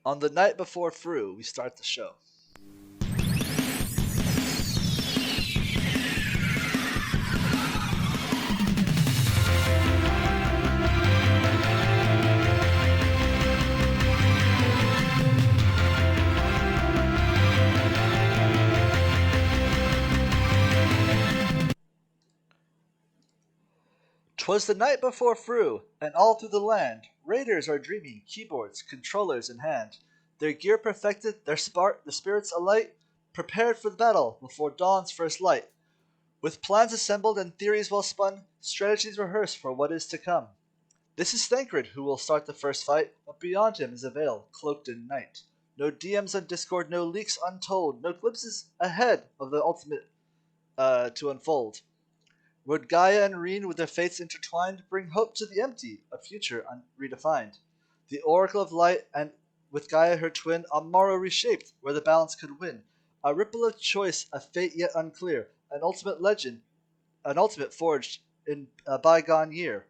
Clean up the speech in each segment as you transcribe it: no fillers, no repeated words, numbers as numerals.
On the night before Fru, we start the show. 'Twas the night before Fru, and all through the land raiders are dreaming, keyboards, controllers in hand, their gear perfected, the spirits alight, prepared for the battle before dawn's first light. With plans assembled and theories well spun, strategies rehearsed for what is to come. This is Thancred who will start the first fight, but beyond him is a veil, cloaked in night. No DMs on Discord, no leaks untold, no glimpses ahead of the ultimate to unfold. Would Gaia and Reen, with their fates intertwined, bring hope to the empty, a future redefined? The Oracle of Light, and with Gaia her twin, a morrow reshaped, where the balance could win. A ripple of choice, a fate yet unclear, an ultimate legend, an ultimate forged in a bygone year.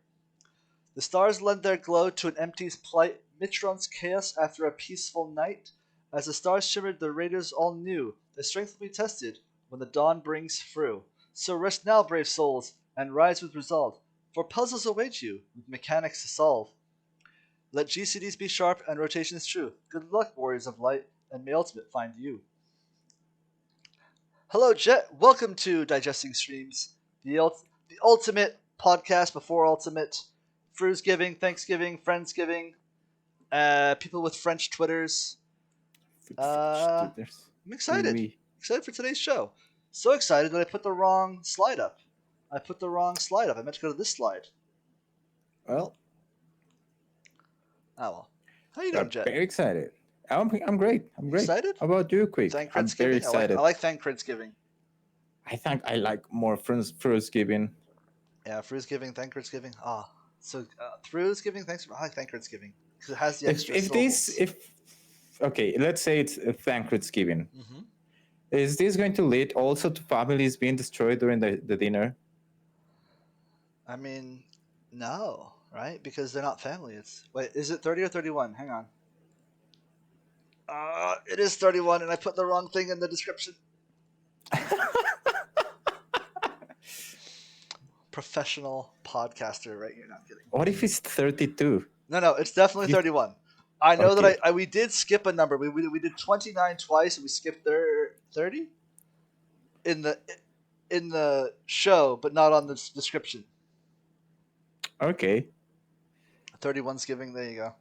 The stars lend their glow to an empty's plight, Mitron's chaos after a peaceful night. As the stars shimmered, the raiders all knew their strength will be tested when the dawn brings through. So rest now, brave souls, and rise with resolve, for puzzles await you with mechanics to solve. Let GCDs be sharp and rotations true. Good luck, warriors of light, and may ultimate find you. Hello, Jet. Welcome to Digesting Streams, the ultimate podcast before ultimate. Friendsgiving, Thanksgiving, Friendsgiving, people with French Twitters. I'm excited. Oui. Excited for today's show. So excited that I put the wrong slide up. I meant to go to this slide. Well, Oh well. How you doing, Jet? very excited. I'm great. I'm great. Excited? How about you, Quick? Thank I'm very Friendsgiving. excited. I like Thanksgiving. I think I like more Friendsgiving. Yeah, Friendsgiving, Thanksgiving. So Friendsgiving, I like Thanksgiving because it has the extra syllables. Okay, let's say it's a Thanksgiving. Mm-hmm. Is this going to lead also to families being destroyed during the dinner? I mean, no, right? Because they're not family. Is it 30 or 31? Hang on. It is 31, and I put the wrong thing in the description. Professional podcaster, right? You're not kidding. What if it's 32? No, it's definitely 31. I know that we did skip a number. We did 29 twice, and we skipped 30 in the show, but not on the description. Okay. 31's giving. There you go.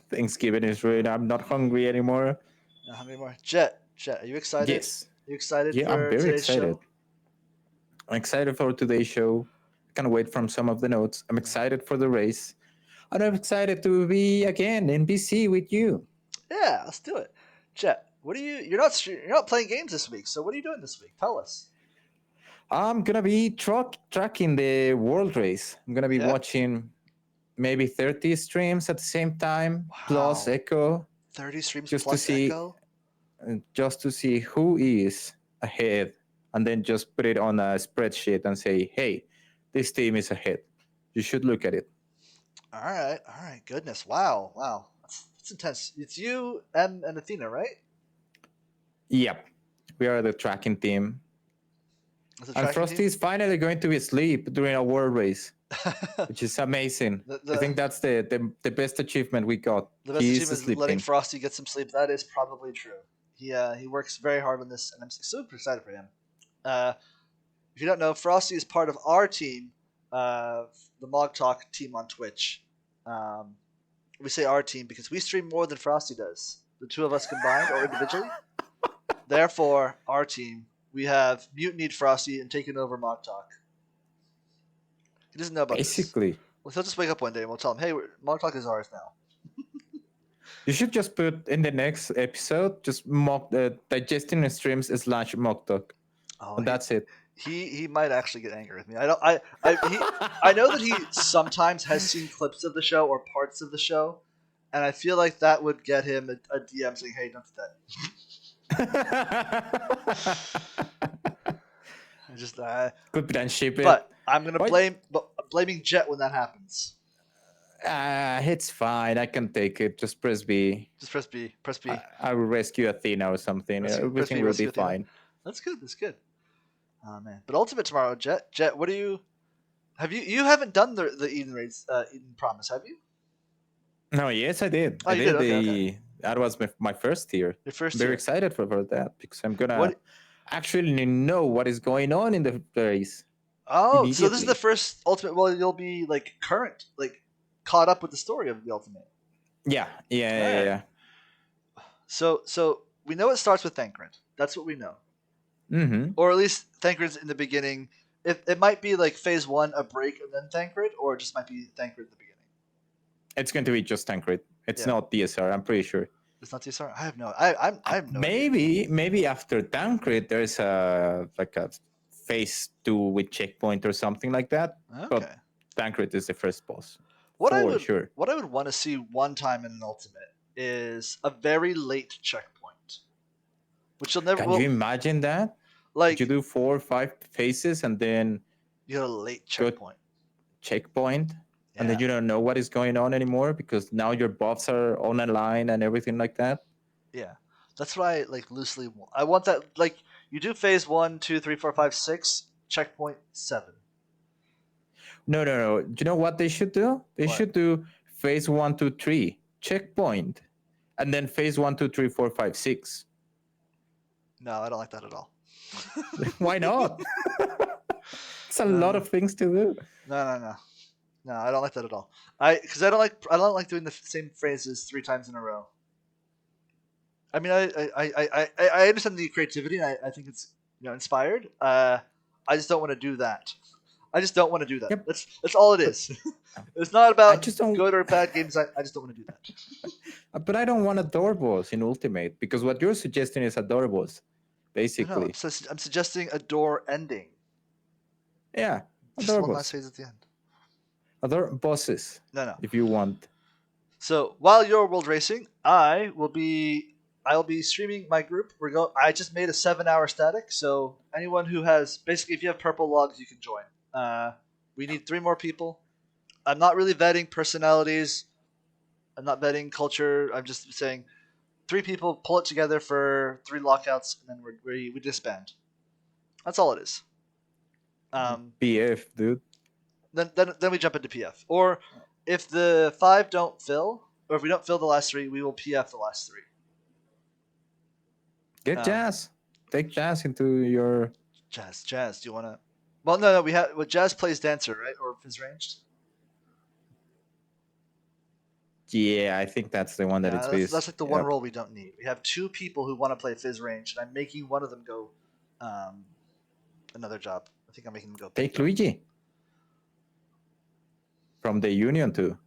Thanksgiving is ruined. I'm not hungry anymore. Not hungry anymore. Jet, are you excited? Yes. Are you excited? Yeah, for I'm very today's excited. Show? I'm excited for today's show. I can't wait from some of the notes. I'm excited for the race. And I'm excited to be again in BC with you. Yeah, let's do it. Jet, you're not playing games this week, so what are you doing this week? Tell us. I'm gonna be tracking the world race. I'm gonna be watching maybe 30 streams at the same time, plus Echo. 30 streams just plus Echo? Just to see who is ahead, and then just put it on a spreadsheet and say, hey, this team is ahead. You should look at it. All right. Goodness. Wow. That's intense. It's you, Em, and Athena, right? Yep. We are the tracking team. And Frosty is finally going to be asleep during a world race, which is amazing. I think that's the best achievement we got. The best achievement is letting Frosty get some sleep. That is probably true. He works very hard on this, and I'm super excited for him. If you don't know, Frosty is part of our team, the Mog Talk team on Twitch. We say our team because we stream more than Frosty does. The two of us combined or individually. Therefore, our team. We have mutinied Frosty and taken over Mog Talk. He doesn't know about this. Well, he'll just wake up one day and we'll tell him, hey, Mog Talk is ours now. You should just put in the next episode, just digesting streams / Mog Talk. And that's it. He might actually get angry with me. I know that he sometimes has seen clips of the show or parts of the show, and I feel like that would get him a DM saying, hey, don't do that. Good friendship. But I'm gonna blaming Jet when that happens. It's fine. I can take it. Just press B. Just press B. Press B. I will rescue Athena or something. Everything will be fine. That's good. That's good. Oh man! But Ultimate tomorrow, Jet. What do you have? You haven't done the Eden raids, Eden Promise, have you? No, yes, I did. Oh, you did. Okay. That was my first tier. Your first. I'm very excited for that because I'm gonna actually know what is going on in the race. Oh, so this is the first Ultimate. Well, you'll be like current, like caught up with the story of the Ultimate. Yeah. So we know it starts with Thancred. That's what we know. Mm-hmm. Or at least Thancred's in the beginning. It might be like phase 1, a break, and then Thancred, or it just might be Thancred at the beginning. It's going to be just Thancred. It's not DSR. I'm pretty sure. It's not DSR. I have no. I have no. Maybe after Thancred there's a phase 2 with checkpoint or something like that. Okay. But Thancred is the first boss. What I would want to see one time in an Ultimate is a very late checkpoint, which you'll never. Can you imagine that? Like you do 4 or 5 phases and then you get a late checkpoint. And then you don't know what is going on anymore because now your buffs are on a line and everything like that. Yeah, that's what I like loosely. I want that like you do phase 1, 2, 3, 4, 5, 6, checkpoint 7. No. Do you know what they should do? They should do phase 1, 2, 3, checkpoint, and then phase 1, 2, 3, 4, 5, 6. No, I don't like that at all. Why not? It's a lot of things to do. No, I don't like that at all. Because I don't like doing the same phrases 3 times in a row. I mean, I understand the creativity, and I think it's inspired. I just don't want to do that. Yep. That's all it is. It's not about good or bad games. I just don't want to do that. But I don't want a door boss in Ultimate because what you're suggesting is a door boss, basically. No, I'm suggesting a door ending. Yeah, just one last phase at the end. Other bosses. No. If you want. So while you're world racing, I will be streaming my group. I just made a 7-hour static, so anyone who has basically, if you have purple logs, you can join. We need 3 more people. I'm not really vetting personalities. I'm not vetting culture. I'm just saying 3 people, pull it together for 3 lockouts, and then we disband. That's all it is. PF, dude. Then we jump into PF. Or if the 5 don't fill, or if we don't fill the last 3, we will PF the last 3. Get Jazz. Take Jazz into your... Jazz, do you want to... Well, no, we have... Well, Jazz plays Dancer, right? Or Fizz Ranged? Yeah, I think that's the one that it's Fizz. That's like the one role we don't need. We have 2 people who want to play Fizz Ranged, and I'm making one of them go another job. I think I'm making them go... Take Luigi. From the Union too.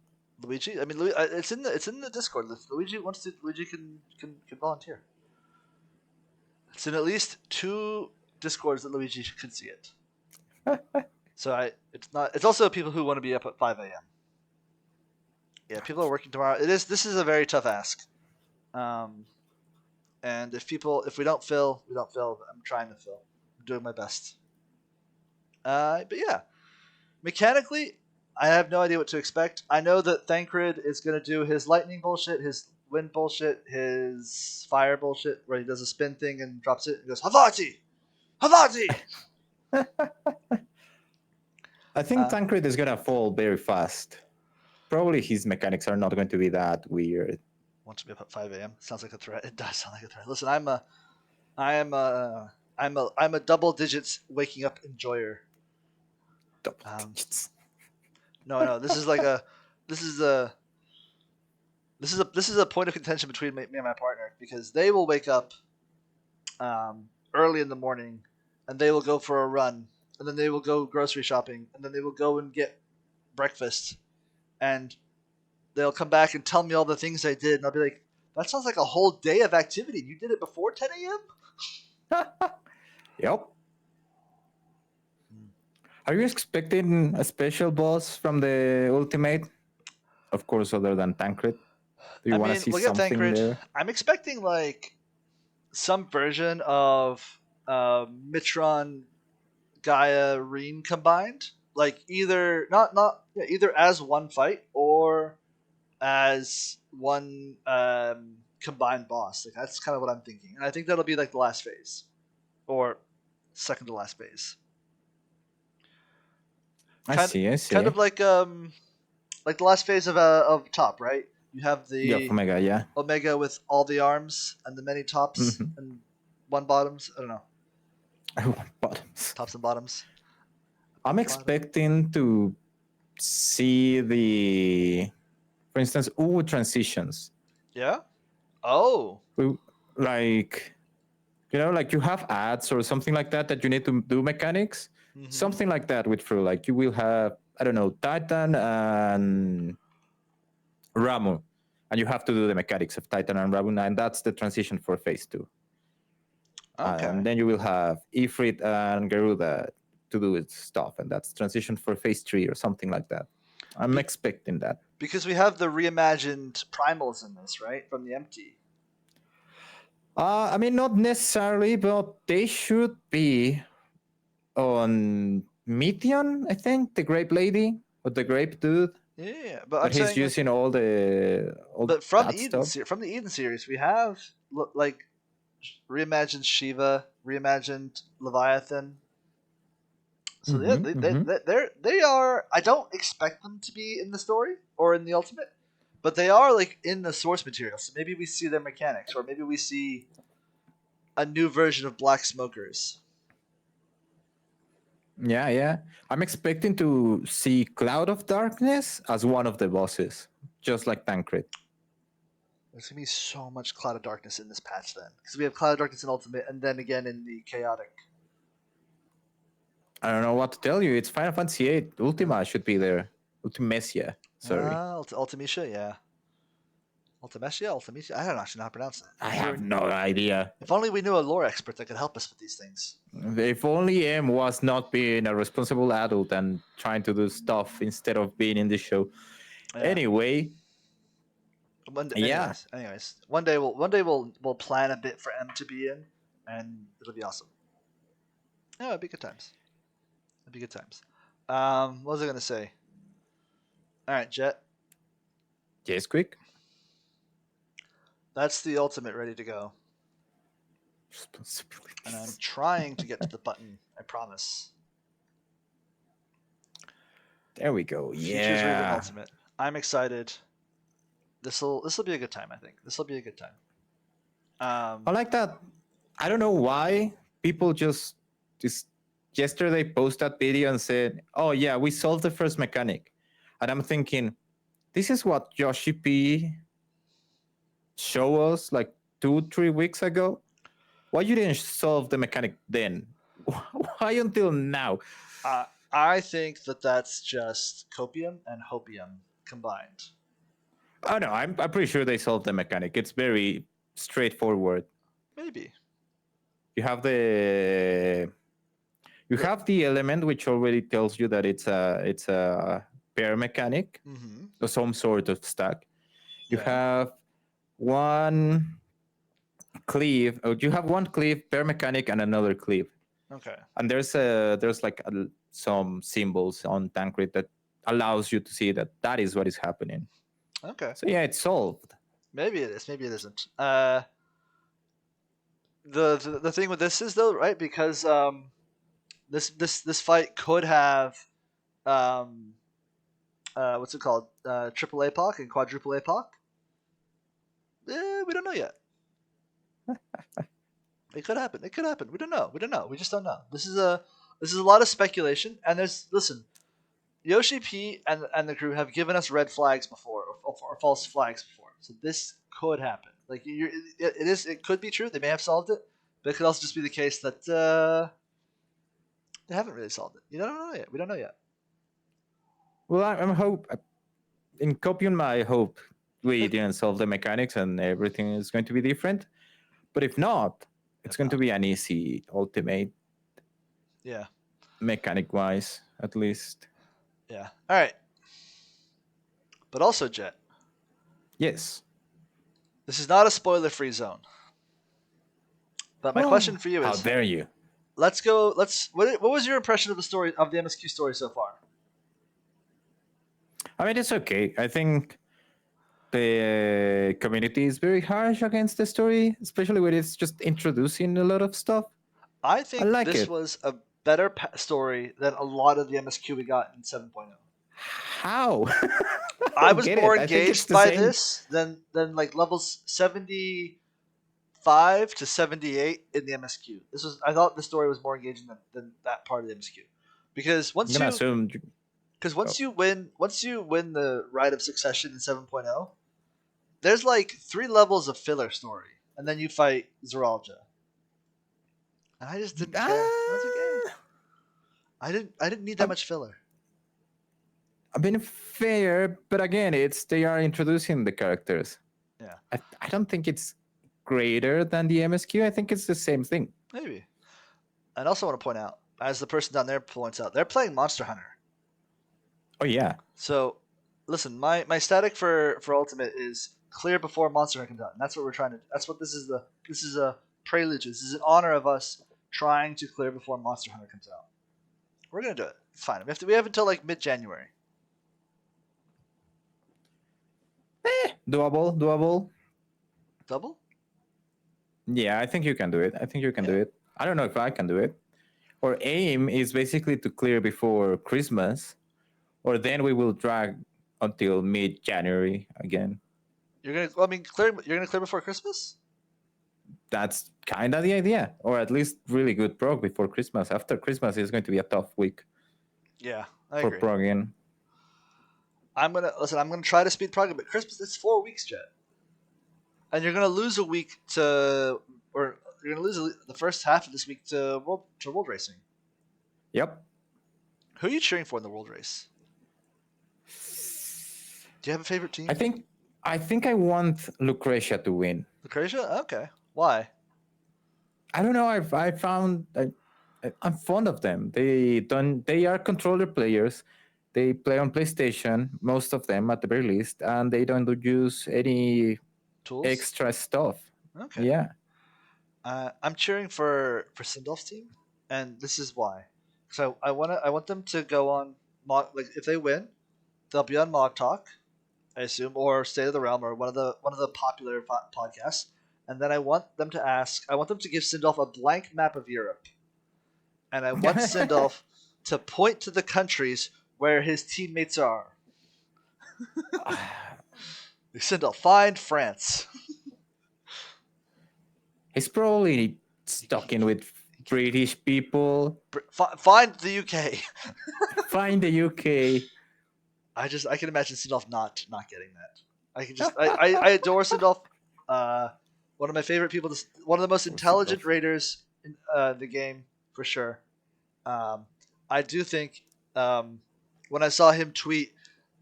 Luigi? I mean, it's in the Discord list. Luigi can volunteer. It's in at least 2 Discords that Luigi can see it. So it's also people who want to be up at 5 a.m. Yeah, people are working tomorrow. This is a very tough ask. And if we don't fill, we don't fill. I'm trying to fill. I'm doing my best. But yeah, mechanically, I have no idea what to expect. I know that Thancred is going to do his lightning bullshit, his wind bullshit, his fire bullshit, where he does a spin thing and drops it and goes, Havati! Havati! I think Thancred is going to fall very fast. Probably his mechanics are not going to be that weird. Wants to be up at 5 a.m. Sounds like a threat. It does sound like a threat. Listen, I'm a double digits waking up enjoyer. Double digits. No. This is a point of contention between me and my partner because they will wake up early in the morning and they will go for a run and then they will go grocery shopping and then they will go and get breakfast and they'll come back and tell me all the things I did and I'll be like, that sounds like a whole day of activity. You did it before 10 a.m.? Yep. Are you expecting a special boss from the Ultimate? Of course, other than Thancred. Do you want to see something there? I'm expecting like some version of Mitron, Gaia, Reen combined. Like either not Yeah, either as one fight or as one combined boss. Like that's kind of what I'm thinking, and I think that'll be like the last phase, or second to last phase. I see. I Kind see. of like the last phase of top, right? You have Yeah, the Omega. Yeah. Omega with all the arms and the many tops Mm-hmm. and one bottoms. I don't know, I want bottoms. tops and bottoms. I'm expecting to see for instance, transitions. Yeah. Oh. Like, like you have ads or something like that you need to do mechanics. Mm-hmm. Something like that with Fru. Like you will have, I don't know, Titan and Ramu, and you have to do the mechanics of Titan and Ramu, and that's the transition for phase 2. Okay. And then you will have Ifrit and Garuda to do its stuff, and that's transition for phase 3 or something like that. I'm expecting that. Because we have the reimagined primals in this, right? From the empty. I mean, not necessarily, but they should be on Meteon, I think, the Grape Lady or the Grape Dude. Yeah, but I'm he's using all but from that stuff. From the Eden series, we have like reimagined Shiva, reimagined Leviathan. So they are. I don't expect them to be in the story or in the Ultimate, but they are like in the source material. So maybe we see their mechanics, or maybe we see a new version of Black Smokers. Yeah, yeah. I'm expecting to see Cloud of Darkness as one of the bosses, just like Tancred. There's gonna be so much Cloud of Darkness in this patch then, because we have Cloud of Darkness in Ultimate, and then again in the Chaotic. I don't know what to tell you. It's Final Fantasy VIII. Ultima should be there. Ultimecia. Sorry. Ultimecia, yeah. Ultimecia? I don't actually know how to pronounce it. I have no idea. If only we knew a lore expert that could help us with these things. If only M was not being a responsible adult and trying to do stuff instead of being in the show. Yeah. Anyway. Anyways, one day we'll plan a bit for M to be in, and it'll be awesome. Yeah, it'd be good times. What was I gonna say? All right, Jet. Yes, quick. That's the Ultimate ready to go. And I'm trying to get to the button. I promise. There we go. Futures Raven Ultimate. I'm excited. This'll be a good time. I think this will be a good time. I like that. I don't know why people just yesterday posted that video and said, "Oh yeah, we solved the first mechanic," and I'm thinking, this is what Yoshi P showed us like 2-3 weeks ago. Why you didn't solve the mechanic then? Why until now? I think that's just copium and hopium combined. Oh no, I'm pretty sure they solved the mechanic. It's very straightforward. Maybe. You have the element which already tells you that it's a pair mechanic, or some sort of stack. You have one cleave. You have one cleave, pair mechanic, and another cleave. Okay. And there's like some symbols on Tancred that allows you to see that is what is happening. Okay. So yeah, it's solved. Maybe it is. Maybe it isn't. The thing with this is though, right? Because this fight could have what's it called? Triple APOC and quadruple APOC. We don't know yet. It could happen. We don't know. We just don't know. This is a lot of speculation. And listen, Yoshi P and the crew have given us red flags before, or false flags before. So this could happen. Like it could be true. They may have solved it, but it could also just be the case that they haven't really solved it. You don't know yet. We don't know yet. Well, I'm hope in Copium. I hope we didn't solve the mechanics and everything is going to be different. But if not, it's going to be an easy Ultimate. Yeah. Mechanic-wise, at least. Yeah. All right. But also, Jet. Yes. This is not a spoiler-free zone. But my question for you is: how dare you? Let's go. What was your impression of the story of the MSQ story so far? I mean, it's okay. I think the community is very harsh against the story, especially when it's just introducing a lot of stuff. I I think like this it. was a better story than a lot of the MSQ we got in 7.0. How? I I don't was get more it. I think it's engaged the by same. this than like levels 75 to 78 in the MSQ. I thought the story was more engaging than that part of the MSQ. Because I'm gonna assume. Oh. once you win the Rite of Succession in 7.0, there's like 3 levels of filler story, and then you fight Zeralja. And I just didn't care. I was like, I didn't need that I, much filler. I've been fair, but again, they are introducing the characters. Yeah, I don't think it's greater than the MSQ. I think it's the same thing. maybe. And also want to point out, as the person down there points out, they're playing Monster Hunter. Oh yeah. So, listen, my static for Ultimate is clear before Monster Hunter comes out, and that's what we're trying to. That's what this is. This is a prelude to. This is in honor of us trying to clear before Monster Hunter comes out. We're gonna do it. It's fine. We have until like mid-January. Doable. Double? Yeah, I think you can do it. Do it. I don't know if I can do it. Our aim is basically to clear before Christmas, or then we will drag until mid-January again. You're gonna clear before Christmas? That's kind of the idea, or at least really good prog before Christmas. After Christmas is going to be a tough week. Yeah, I for agree. progging. I'm gonna try to speed prog, but Christmas it's 4 weeks, Jet, and you're gonna lose a week or you're gonna lose the first half of this week to world racing. Yep. Who are you cheering for in the world race? Do you have a favorite team? I think I want Lucretia to win. Lucretia? Okay. Why? I don't know. I found I'm fond of them. They are controller players. They play on PlayStation, most of them at the very least, and they don't use any tools, extra stuff. Okay. Yeah. I'm cheering for Sindolf's team, and this is why. So I want them to go on like if they win, they'll be on Mog Talk, I assume, or State of the Realm, or one of the popular podcasts. And then I want them to give Sindolf a blank map of Europe, and I want Sindolf to point to the countries where his teammates are. Sindolf, find France. He's probably stuck in with British people. Find the UK. Find the UK. I can imagine Sindolf not getting that. I adore Sindolf. One of my favorite people. One of the most intelligent raiders in the game for sure. I do think when I saw him tweet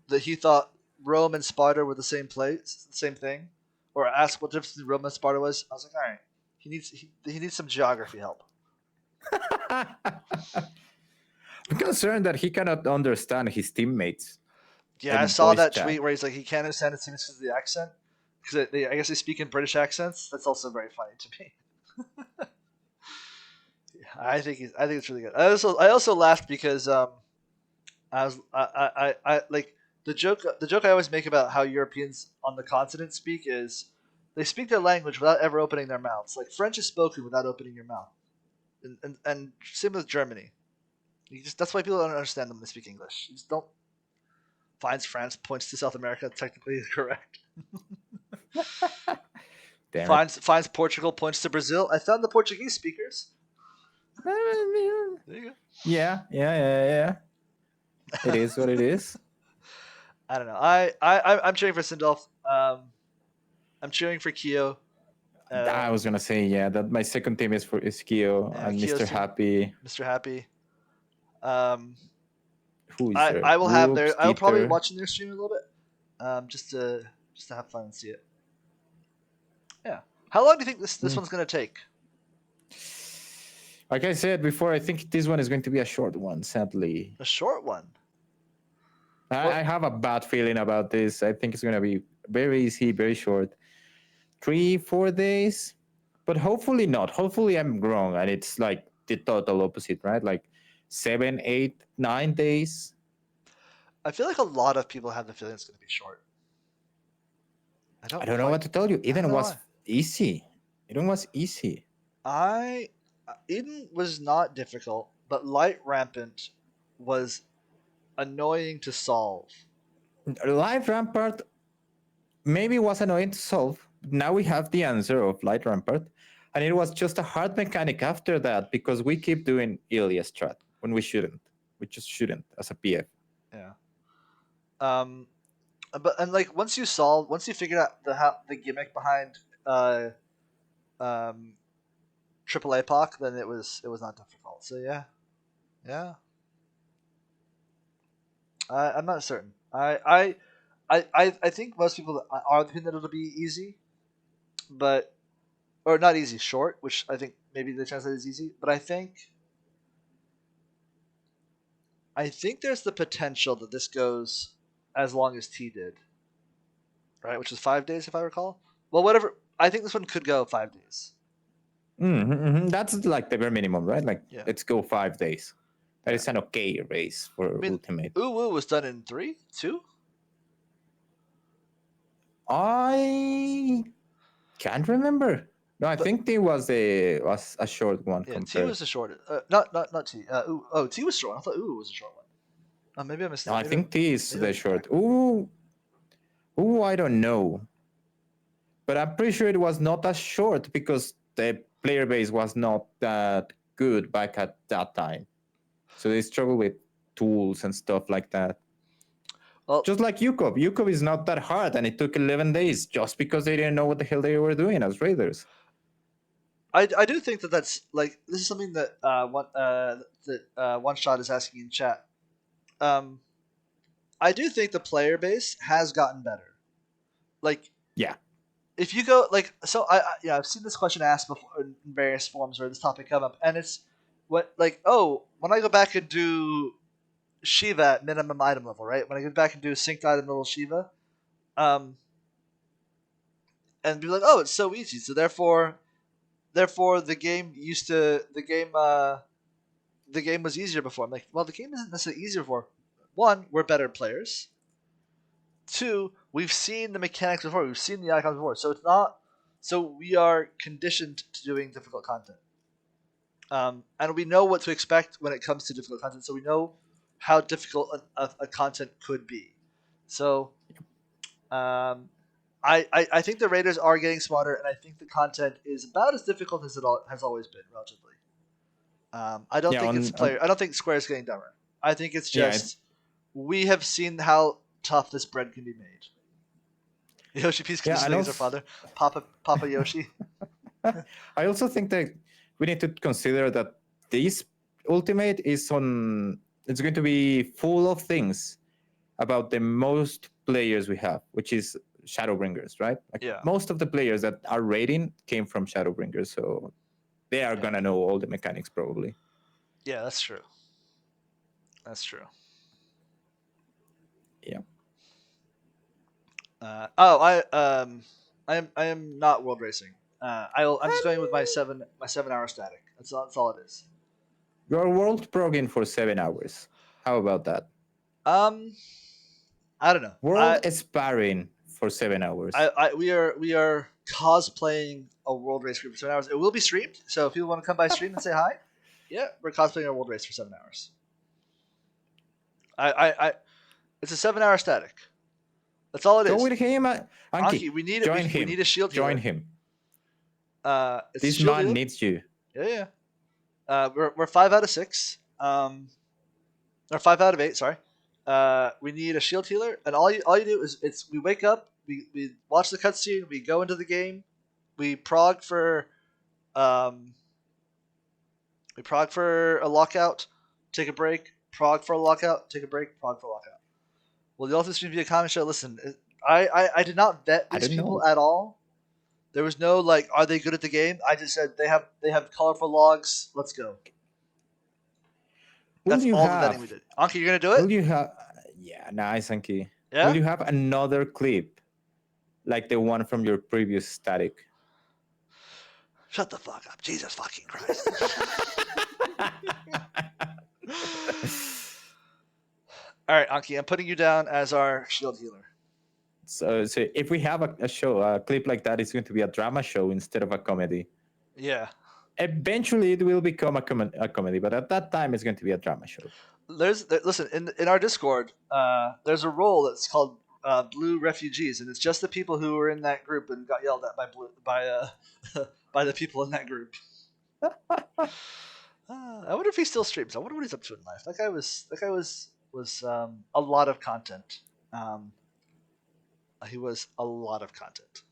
that he thought Rome and Sparta were the same place, the same thing, or asked what the difference between Rome and Sparta was, I was like, all right, he needs some geography help. I'm concerned that he cannot understand his teammates. Yeah, I saw that tweet where he's like, he can't understand his teammates because of the accent. Because I guess they speak in British accents. That's also very funny to me. I think it's really good. I also laughed because I like the joke I always make about how Europeans on the continent speak is they speak their language without ever opening their mouths. Like French is spoken without opening your mouth, and same with Germany. That's why people don't understand them when they speak English. You just don't. Finds France, points to South America, technically correct. finds Portugal, points to Brazil. I found the Portuguese speakers. There you go. Yeah. It is what it is. I don't know. I'm cheering for Sindolf. I'm cheering for Kyo. I was gonna say that my second team is Kyo and Kyo's Mr. Happy. Mr. Happy. Who is there? I will have their. I will probably be watching their stream a little bit, just to have fun and see it. Yeah. How long do you think this one's gonna take? Like I said before, I think this one is going to be a short one. Sadly, a short one. I have a bad feeling about this. I think it's going to be very easy, very short. 3-4 days, but hopefully not. Hopefully I'm wrong, and it's like the total opposite, right? Like 7, 8, 9 days. I feel like a lot of people have the feeling it's going to be short. I don't know what to tell you. Eden was easy. Eden was easy. Eden was not difficult, but Light Rampant was annoying to solve. Light Rampart maybe was annoying to solve. Now we have the answer of Light Rampart, and it was just a hard mechanic after that because we keep doing Ilya strat when we shouldn't. We just shouldn't as a PF. Yeah. But like once you figured out the gimmick behind triple APOC, then it was not difficult. So yeah. I'm not certain. I think most people are thinking that it'll be easy, or not easy, short, which I think maybe the translate is easy. But I think there's the potential that this goes as long as T did, right? Which is 5 days, if I recall. Well, whatever. I think this one could go 5 days. That's like the bare minimum, right? Like, let's go 5 days. That is an okay race for Ultimate. Uwu was done in 3, 2? I can't remember. No, I think T was a short one. Yeah, T was the shortest. Not T. T was short. I thought Uwu was a short one. Maybe I missed. No, I think T is the short. Ooh, I don't know. But I'm pretty sure it was not as short because the player base was not that good back at that time. So they struggle with tools and stuff like that. Well, just like UCOB. UCOB is not that hard, and it took 11 days just because they didn't know what the hell they were doing as raiders. I do think that's like this is something that One Shot is asking in chat. I do think the player base has gotten better. Like, yeah, if you go like so, I've seen this question asked before in various forms where this topic come up, and it's when I go back and do Shiva at minimum item level, right? When I go back and do synced item level Shiva, and be like, oh, it's so easy. So therefore the game was easier before. I'm like, well, the game isn't necessarily easier before. One, we're better players. Two, we've seen the mechanics before. We've seen the icons before. So it's not. So we are conditioned to doing difficult content. And we know what to expect when it comes to difficult content. So we know how difficult a content could be. So, I think the Raiders are getting smarter, and I think the content is about as difficult as it has always been, relatively. I don't think I don't think Square is getting dumber. I think it's just we have seen how tough this bread can be made. Yoshi Peace can just our father, Papa Yoshi. I also think that we need to consider that this Ultimate is it's going to be full of things about the most players we have, which is Shadowbringers, right? Most of the players that are raiding came from Shadowbringers, so they are gonna know all the mechanics probably. Yeah, that's true. Yeah. I am not world racing. I'm just going with my 7 hour static. That's all it is. You're world progging for 7 hours. How about that? I don't know. World sparring for 7 hours. We are cosplaying a world race group for 7 hours. It will be streamed, so if people want to come by stream and say hi, yeah, we're cosplaying a world race for 7 hours. It's a 7 hour static. That's all it is. Go with him, Anki. We need a shield healer. Join him. This man needs you. Yeah. We're 5 out of 6. Or 5 out of 8. Sorry. We need a shield healer, and all you do is we wake up, we watch the cutscene, we go into the game, we prog for a lockout, take a break, prog for a lockout, take a break, prog for a lockout. Well, the ultimate stream via comment show. Listen, I did not vet these people at all. There was no like, are they good at the game? I just said they have colorful logs. Let's go. That's all the vetting we did. Anki, you're gonna do it? Will you have? Yeah, nice, Anki. Yeah? Will you have another clip, like the one from your previous static? Shut the fuck up, Jesus fucking Christ. All right, Anki, I'm putting you down as our shield healer. So if we have a show, a clip like that, it's going to be a drama show instead of a comedy. Yeah. Eventually, it will become a comedy, but at that time, it's going to be a drama show. Listen, in our Discord, there's a role that's called Blue Refugees, and it's just the people who were in that group and got yelled at by the people in that group. I wonder if he still streams. I wonder what he's up to in life. That guy was a lot of content. He was a lot of content.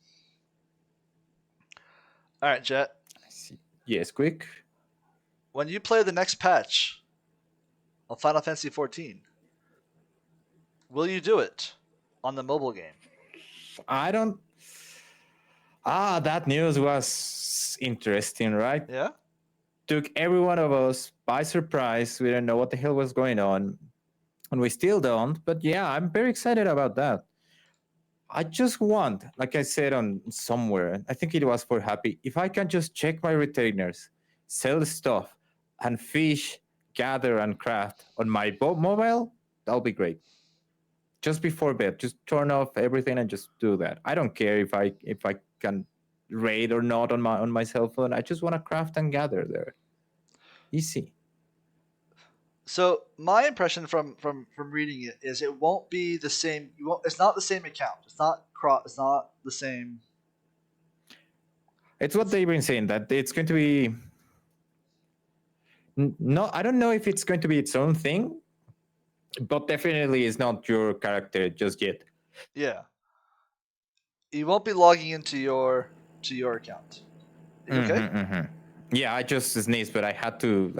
All right, Jet. I see. Yes, quick. When you play the next patch of Final Fantasy XIV, will you do it on the mobile game? I don't. That news was interesting, right? Yeah. Took every one of us by surprise. We didn't know what the hell was going on, and we still don't. But yeah, I'm very excited about that. I just want, like I said on somewhere, I think it was for Happy, if I can just check my retainers, sell the stuff, and fish, gather, and craft on my mobile, that'll be great. Just before bed, just turn off everything and just do that. I don't care if I can raid or not on my cell phone. I just want to craft and gather there. Easy. So my impression from reading it is it won't be the same. It's not the same account. It's not the same. It's what they've been saying, that it's going to be. No, I don't know if it's going to be its own thing, but definitely it's not your character just yet. Yeah. You won't be logging into your account. Okay. Mm-hmm. Yeah, I just sneezed, but I had to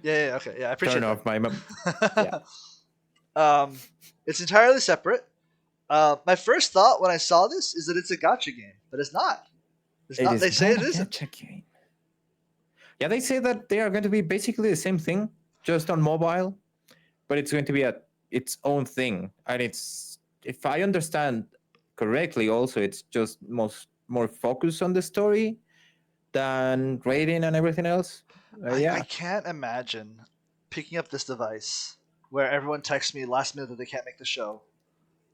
Yeah. Okay. Yeah, I appreciate turn off my. Yeah. It's entirely separate. My first thought when I saw this is that it's a gacha game, but it's not. They say it isn't. Game. Yeah, they say that they are going to be basically the same thing, just on mobile, but it's going to be its own thing. And it's, if I understand correctly, also it's just more focused on the story than rating and everything else. Yeah. I can't imagine picking up this device where everyone texts me last minute that they can't make the show,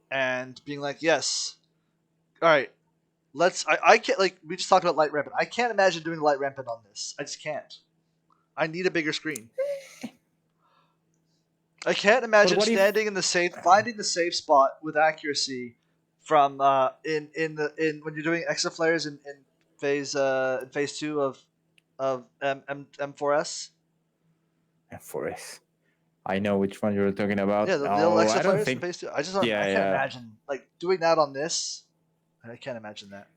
and being like, "Yes, all right, let's." I can't, like, we just talked about light rampant. I can't imagine doing light rampant on this. I just can't. I need a bigger screen. I can't imagine standing in the finding the safe spot with accuracy from in when you're doing extra flares in phase 2 of M4S. M4S. I know which one you're talking about. Yeah, the little extra flares in phase 2. I can't imagine like doing that on this. I can't imagine that.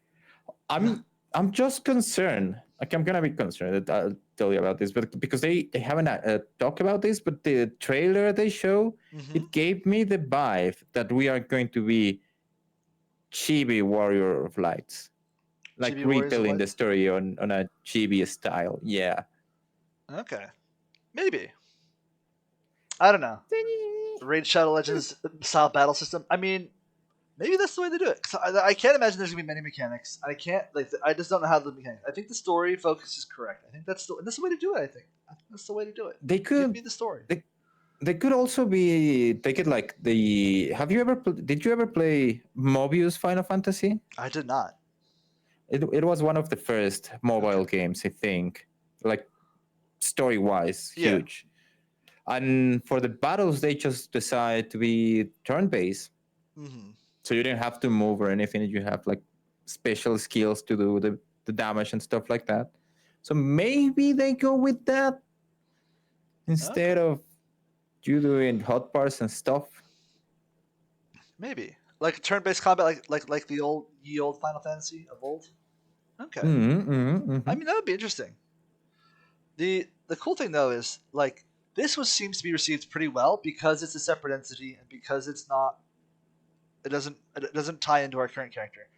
I'm just concerned. Like, I'm gonna be concerned. I'll tell you about this, but because they haven't talked about this, but the trailer they show, it gave me the vibe that we are going to be chibi Warrior of Lights, like retelling the story on a chibi style. Yeah. Okay. Maybe. I don't know. Raid Shadow Legends style battle system. I mean, maybe that's the way they do it. I can't imagine there's gonna be many mechanics. I just don't know how the mechanics. I think the story focus is correct. I think that's the way to do it. I think that's the way to do it. They could give me the story. They could also take it like the. Did you ever play Mobius Final Fantasy? I did not. It was one of the first mobile games, I think. Like, story wise, huge. And for the battles, they just decide to be turn based. So you didn't have to move or anything. You have like special skills to do the damage and stuff like that. So maybe they go with that instead of you doing hotbars and stuff. Maybe like turn-based combat, like the old Final Fantasy of old. Okay. I mean, that would be interesting. The cool thing though is, like, this seems to be received pretty well because it's a separate entity and because it doesn't tie into our current character.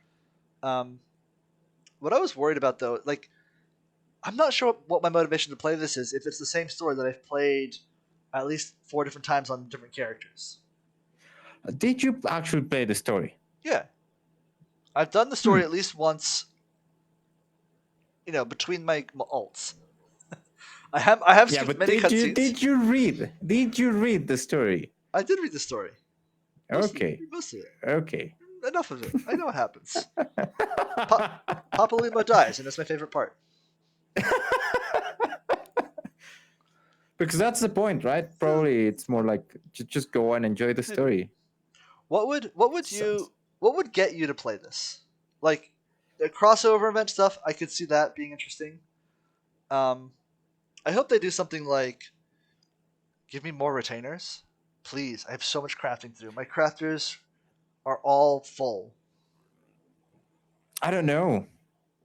What I was worried about though, like, I'm not sure what my motivation to play this is if it's the same story that I've played at least 4 different times on different characters. Did you actually play the story? Yeah. I've done the story at least once, between my ults. I have skipped many cutscenes. Did you read the story? I did read the story. Okay. Most of it. Okay. Enough of it. I know what happens. Papa Limo dies, and that's my favorite part. Because that's the point, right? Probably it's more like just go and enjoy the story. What would get you to play this? Like the crossover event stuff, I could see that being interesting. I hope they do something like give me more retainers, please. I have so much crafting to do. My crafters are all full. I don't know,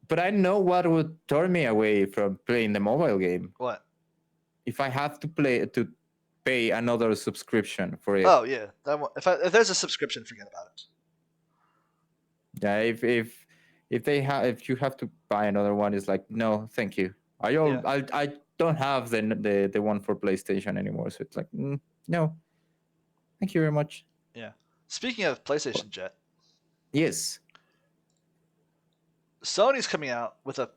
but I know what would turn me away from playing the mobile game. What? If I have to pay another subscription for it. Oh yeah, that one, if there's a subscription, forget about it. Yeah, if you have to buy another one, it's like no, thank you. I don't have the one for PlayStation anymore, so it's like no, thank you very much. Yeah. Speaking of PlayStation Jet. Yes. Sony's coming out with a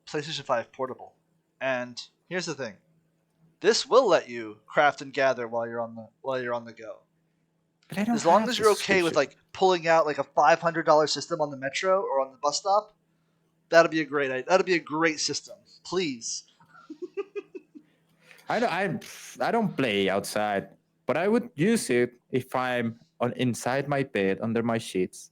PlayStation 5 portable, and here's the thing: this will let you craft and gather while you're on the go. But I don't as long as you're okay with like pulling out like a $500 system on the metro or on the bus stop, that'll be a great system. Please. I don't play outside, but I would use it if I'm inside my bed under my sheets,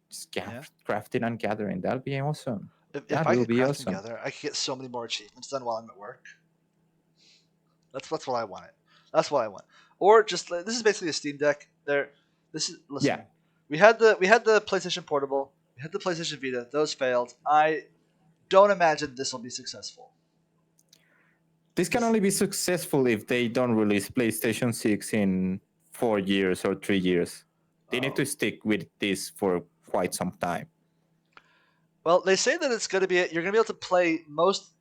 just crafting and gathering. That'll be awesome. If I could craft and gather, I could get so many more achievements done while I'm at work. That's what I wanted. That's what I want. Or just this is basically a Steam Deck. Listen. We had the PlayStation Portable. We had the PlayStation Vita. Those failed. I don't imagine this will be successful. This can only be successful if they don't release PlayStation 6 in 4 years or 3 years. They need to stick with this for quite some time. Well, they say that it's going to be you're going to be able to play most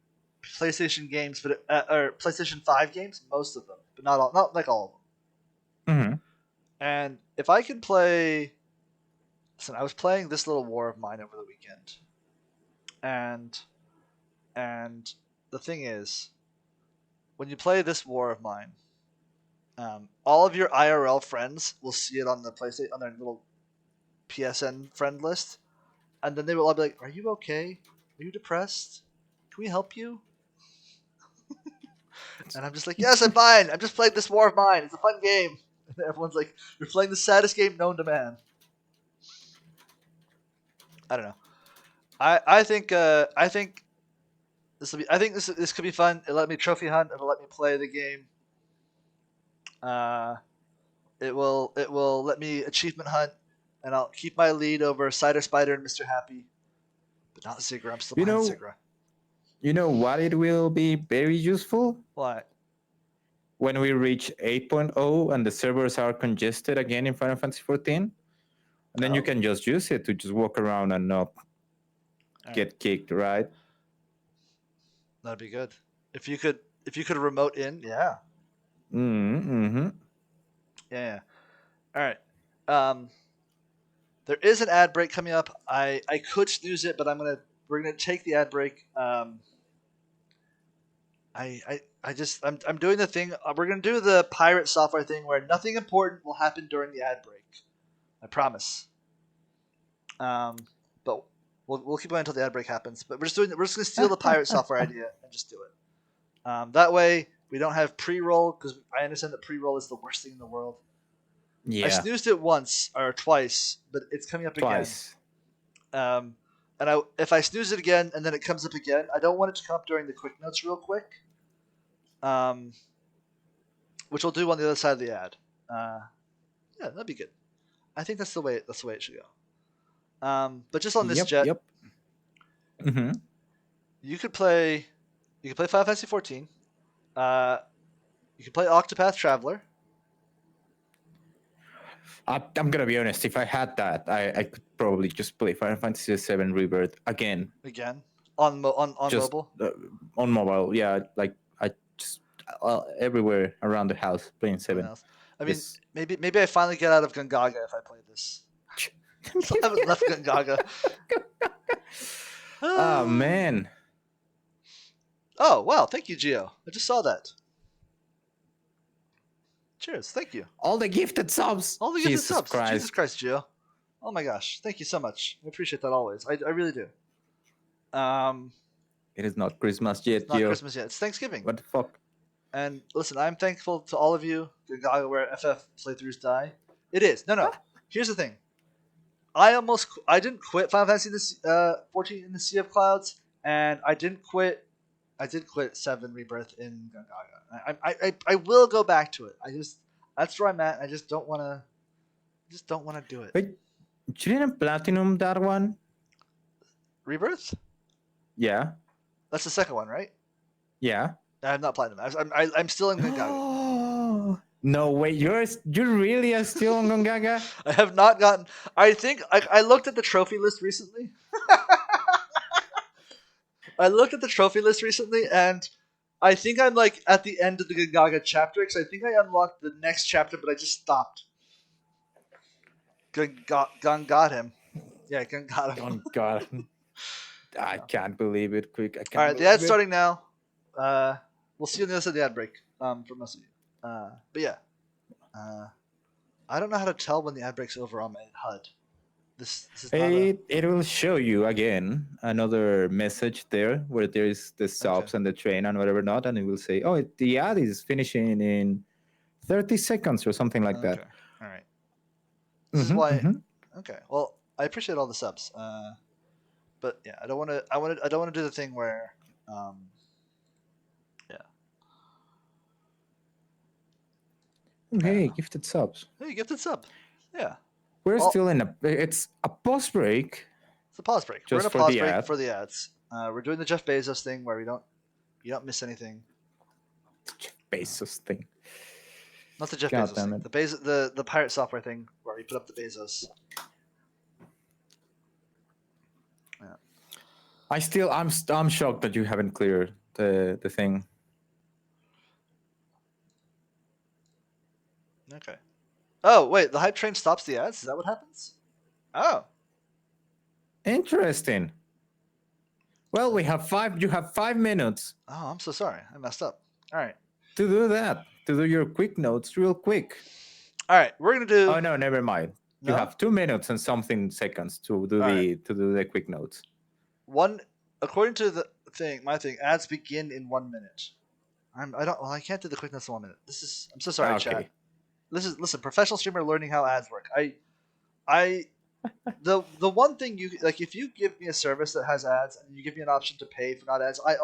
PlayStation games, but or PlayStation 5 games, most of them, but not like all of them. Mm-hmm. And if I can play, listen, I was playing this little war of mine over the weekend, and the thing is, when you play this war of mine, all of your IRL friends will see it on the PlayStation on their little PSN friend list, and then they will all be like, "Are you okay? Are you depressed? Can we help you?" And I'm just like, "Yes, I'm fine. I'm just playing this war of mine. It's a fun game." And everyone's like, "You're playing the saddest game known to man." I don't know. I think this will be. I think this could be fun. It'll let me trophy hunt. It'll let me play the game. It will let me achievement hunt, and I'll keep my lead over Cider Spider and Mr. Happy, but not Zigra. I'm still behind Zigra. You know what? It will be very useful. What? When we reach 8.0 and the servers are congested again in Final Fantasy XIV, and then you can just use it to just walk around and not get kicked, right? That'd be good. If you could remote in, yeah. Mm-hmm. Yeah. All right. There is an ad break coming up. I could snooze it, but we're gonna take the ad break. I'm doing the thing. We're gonna do the pirate software thing where nothing important will happen during the ad break. I promise. But we'll keep going until the ad break happens. But we're just gonna steal the pirate software idea and just do it. That way we don't have pre-roll, because I understand that pre-roll is the worst thing in the world. Yeah. I snoozed it once or twice, but it's coming up again. And if I snooze it again and then it comes up again, I don't want it to come up during the quick notes real quick. Which we'll do on the other side of the ad. Yeah, that'd be good. I think that's the way it should go. But just on this jet, Mm-hmm. you could play Final Fantasy XIV. You could play Octopath Traveler. I'm gonna be honest. If I had that, I could probably just play Final Fantasy VII Rebirth again. Again on mobile. On mobile, yeah. Like I just everywhere around the house playing 7. I mean, maybe I finally get out of Gungaga if I play this. I haven't left Gungaga. Oh man. Oh wow! Thank you, Gio. I just saw that. Cheers. Thank you. All the gifted subs. All the gifted subs. Christ. Jesus Christ, Gio. Oh my gosh. Thank you so much. I appreciate that always. I really do. It is not Christmas yet, It's not Gio. Christmas yet. It's Thanksgiving. What the fuck? And listen, I'm thankful to all of you. The guy where FF playthroughs die. It is. No. Here's the thing. I didn't quit Final Fantasy 14 in the Sea of Clouds, and I did quit 7 Rebirth in Gungaga. I will go back to it. That's where I'm at. I just don't want to do it. Wait, you didn't platinum that one? Rebirth? Yeah. That's the second one, right? Yeah. I have not platinum. I'm still in Gungaga. No way, you really are still on Gongaga? I have not gotten. I think I looked at the trophy list recently. And I think I'm like at the end of the Gongaga chapter because I think I unlocked the next chapter, but I just stopped. Gun got him. Yeah, Gun got him. Oh God, I can't believe it. Quick, I can't. All right, the ad's starting now. We'll see you on the other side of the ad break. For most of you. But yeah, I don't know how to tell when the ad break's over on my HUD. This is not it will show you again another message there where there is the subs and the train and whatever not, and it will say, "Oh, the ad is finishing in 30 seconds or something like that." All right. This is why. Okay. Well, I appreciate all the subs. But yeah, I don't want to do the thing where. Hey, gifted subs. Hey, gifted sub. Yeah. We're still in it's a pause break. It's a pause break. We're in a pause break for the ads. We're doing the Jeff Bezos thing where you don't miss anything. The Jeff Bezos thing. Not the Jeff Bezos thing. The pirate software thing where you put up the Bezos. Yeah. I'm shocked that you haven't cleared the thing. Okay. Oh, wait, the hype train stops the ads? Is that what happens? Oh. Interesting. Well, you have 5 minutes. Oh, I'm so sorry. I messed up. All right. To do your quick notes real quick. All right, we're going to do... Oh, no, never mind. No? You have 2 minutes and something seconds to do the quick notes. According to my thing, ads begin in 1 minute. I can't do the quick notes in 1 minute. I'm so sorry, chat. Listen, professional streamer learning how ads work. The one thing if you give me a service that has ads and you give me an option to pay for not ads, I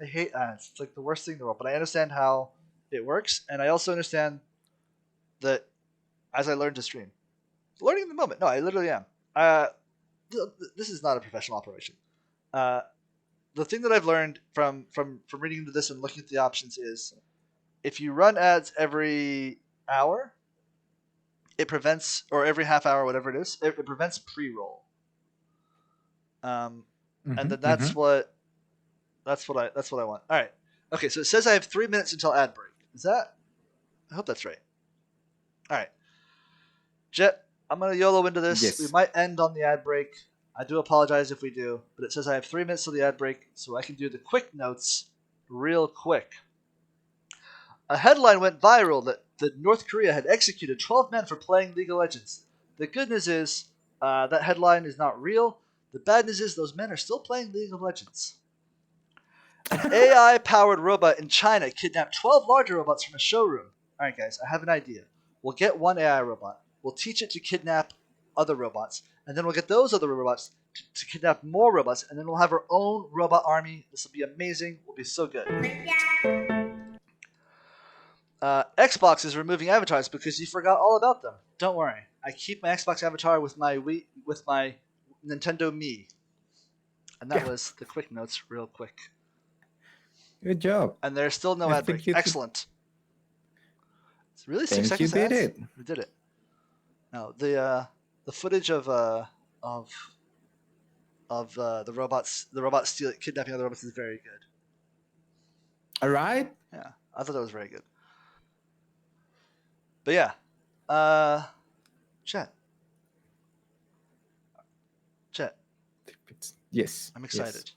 hate ads. It's like the worst thing in the world. But I understand how it works, and I also understand that as I learn to stream, learning in the moment. No, I literally am. This is not a professional operation. The thing that I've learned from reading into this and looking at the options is, if you run ads every hour, it prevents, or every half hour, whatever it is, it prevents pre-roll. And then that's what I want. All right. Okay, so it says I have 3 minutes until ad break. Is that? I hope that's right. All right. Jet, I'm gonna YOLO into this. Yes. We might end on the ad break. I do apologize if we do, but it says I have 3 minutes till the ad break, so I can do the quick notes real quick. A headline went viral that North Korea had executed 12 men for playing League of Legends. The good news is that headline is not real. The bad news is those men are still playing League of Legends. An AI-powered robot in China kidnapped 12 larger robots from a showroom. All right, guys, I have an idea. We'll get one AI robot. We'll teach it to kidnap other robots, and then we'll get those other robots to kidnap more robots, and then we'll have our own robot army. This will be amazing. We'll be so good. Xbox is removing avatars because you forgot all about them. Don't worry. I keep my Xbox avatar with my Nintendo Me. And that was the quick notes real quick. Good job. And there's still no ad break. Excellent. It's really 6 seconds. You did it. We did it. Now the footage of the robots kidnapping other robots is very good. All right. Yeah, I thought that was very good. But yeah, chat. Yes. I'm excited. Yes.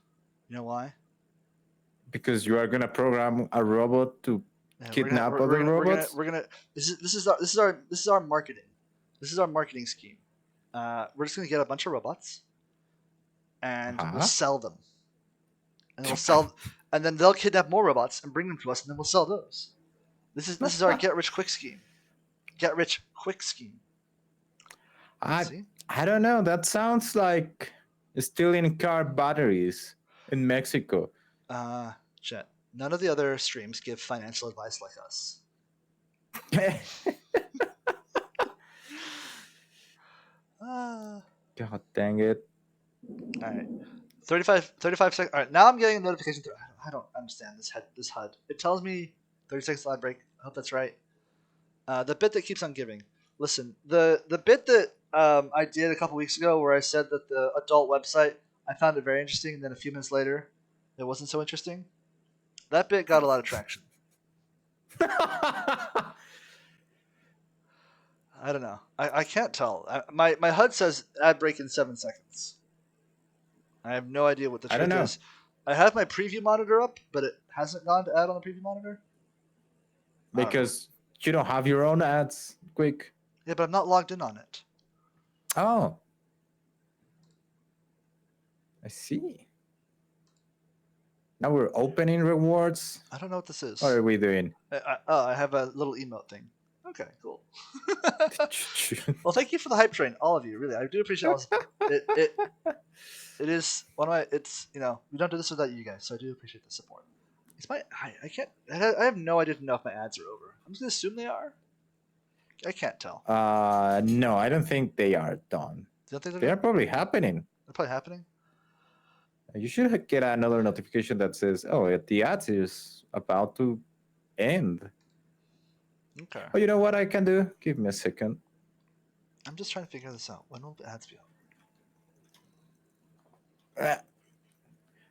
You know why? Because you are gonna program a robot to Yeah, Kidnap other robots? we're gonna. This is our marketing. This is our marketing scheme. We're just gonna get a bunch of robots, and we'll sell them, and and then they'll kidnap more robots and bring them to us, and then we'll sell those. This is our get rich quick scheme. Get rich quick scheme. I don't know. That sounds like stealing car batteries in Mexico. Jet. None of the other streams give financial advice like us. God dang it. All right. 35 seconds. All right. Now I'm getting a notification. I don't understand this HUD. It tells me 30 seconds lag break. I hope that's right. The bit that keeps on giving. Listen, the bit that I did a couple weeks ago where I said that the adult website, I found it very interesting, and then a few minutes later, it wasn't so interesting. That bit got a lot of traction. I don't know. I can't tell. My HUD says ad break in 7 seconds. I have no idea what the truth is. I have my preview monitor up, but it hasn't gone to ad on the preview monitor. Because you don't have your own ads, Quick. Yeah, but I'm not logged in on it. Oh. I see. Now we're opening rewards. I don't know what this is. What are we doing? I have a little emote thing. Okay, cool. Well, thank you for the hype train, all of you. Really, I do appreciate all it. It is one of my. It's we don't do this without you guys, so I do appreciate the support. It's my. I can't. I have no idea to know if my ads are over. I'm just gonna assume they are. I can't tell. No, I don't think they are done. They are probably happening. They're probably happening. You should get another notification that says, "Oh, the ads is about to end." Okay. Oh, you know what I can do? Give me a second. I'm just trying to figure this out. When will the ads be up?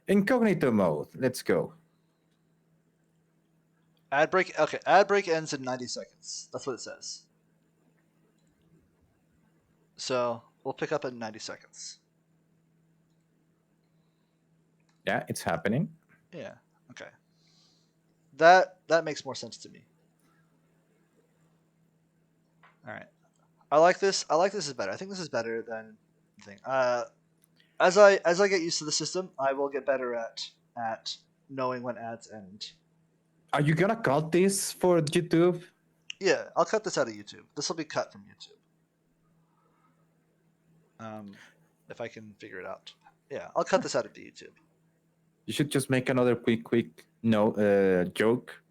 Incognito mode. Let's go. Ad break. Okay, ad break ends in 90 seconds. That's what it says. So we'll pick up in 90 seconds. Yeah, it's happening. Yeah. Okay. That makes more sense to me. All right. I like this. This is better. I think this is better than the thing. As I get used to the system, I will get better at knowing when ads end. Are you gonna cut this for YouTube? Yeah, I'll cut this out of YouTube. This will be cut from YouTube. If I can figure it out. Yeah, I'll cut this out of the YouTube. You should just make another quick joke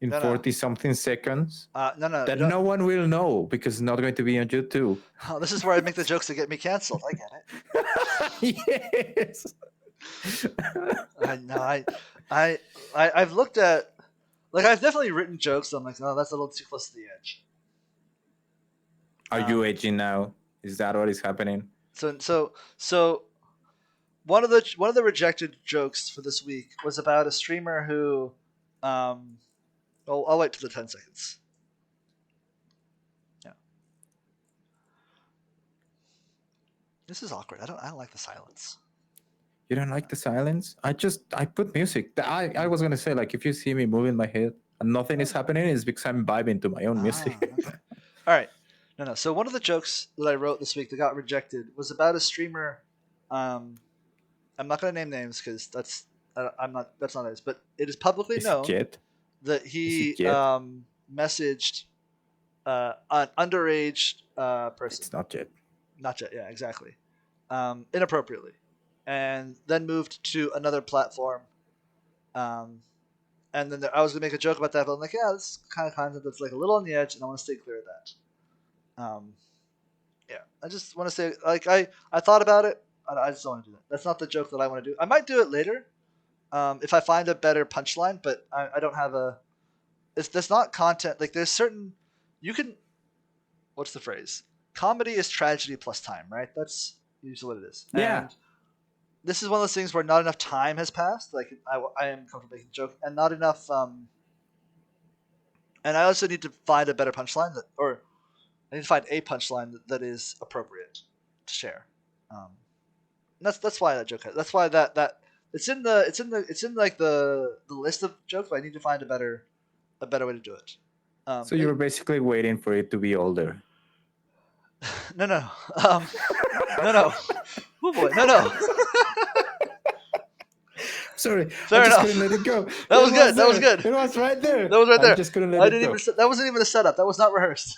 in 40-something seconds. No one will know because it's not going to be on YouTube. Oh, this is where I make the jokes that get me canceled. I get it. Yes. I've looked at, I've definitely written jokes. I'm like, no, that's a little too close to the edge. Are you edging now? Is that what is happening? So one of the rejected jokes for this week was about a streamer who, I'll wait till the 10 seconds. Yeah. This is awkward. I don't like the silence. You don't like the silence? I put music. I was gonna say, if you see me moving my head and nothing is happening, it's because I'm vibing to my own music. Okay. All right. No. So one of the jokes that I wrote this week that got rejected was about a streamer. I'm not gonna name names because that's not nice, but it is publicly known that he messaged an underage person. It's not Jet. Not Jet. Yeah, exactly. Inappropriately. And then moved to another platform. And then I was going to make a joke about that, but I'm like, yeah, this is kind of content that's a little on the edge, and I want to stay clear of that. Yeah, I just want to say, I thought about it, I just don't want to do that. That's not the joke that I want to do. I might do it later if I find a better punchline, but I don't have that's not content. There's certain, what's the phrase? Comedy is tragedy plus time, right? That's usually what it is. Yeah. And this is one of those things where not enough time has passed. I am comfortable making a joke, and not enough. And I also need to find a better punchline I need to find a punchline that is appropriate to share. That's why that joke. That's why that it's in the list of jokes. But I need to find a better a better way to do it. So you were basically waiting for it to be older. No. No. Oh boy, no. Sorry, Fair I just enough. couldn't let it go. That was good. That was good. It was right there. That was right there. I just couldn't let it go. That wasn't even a setup. That was not rehearsed.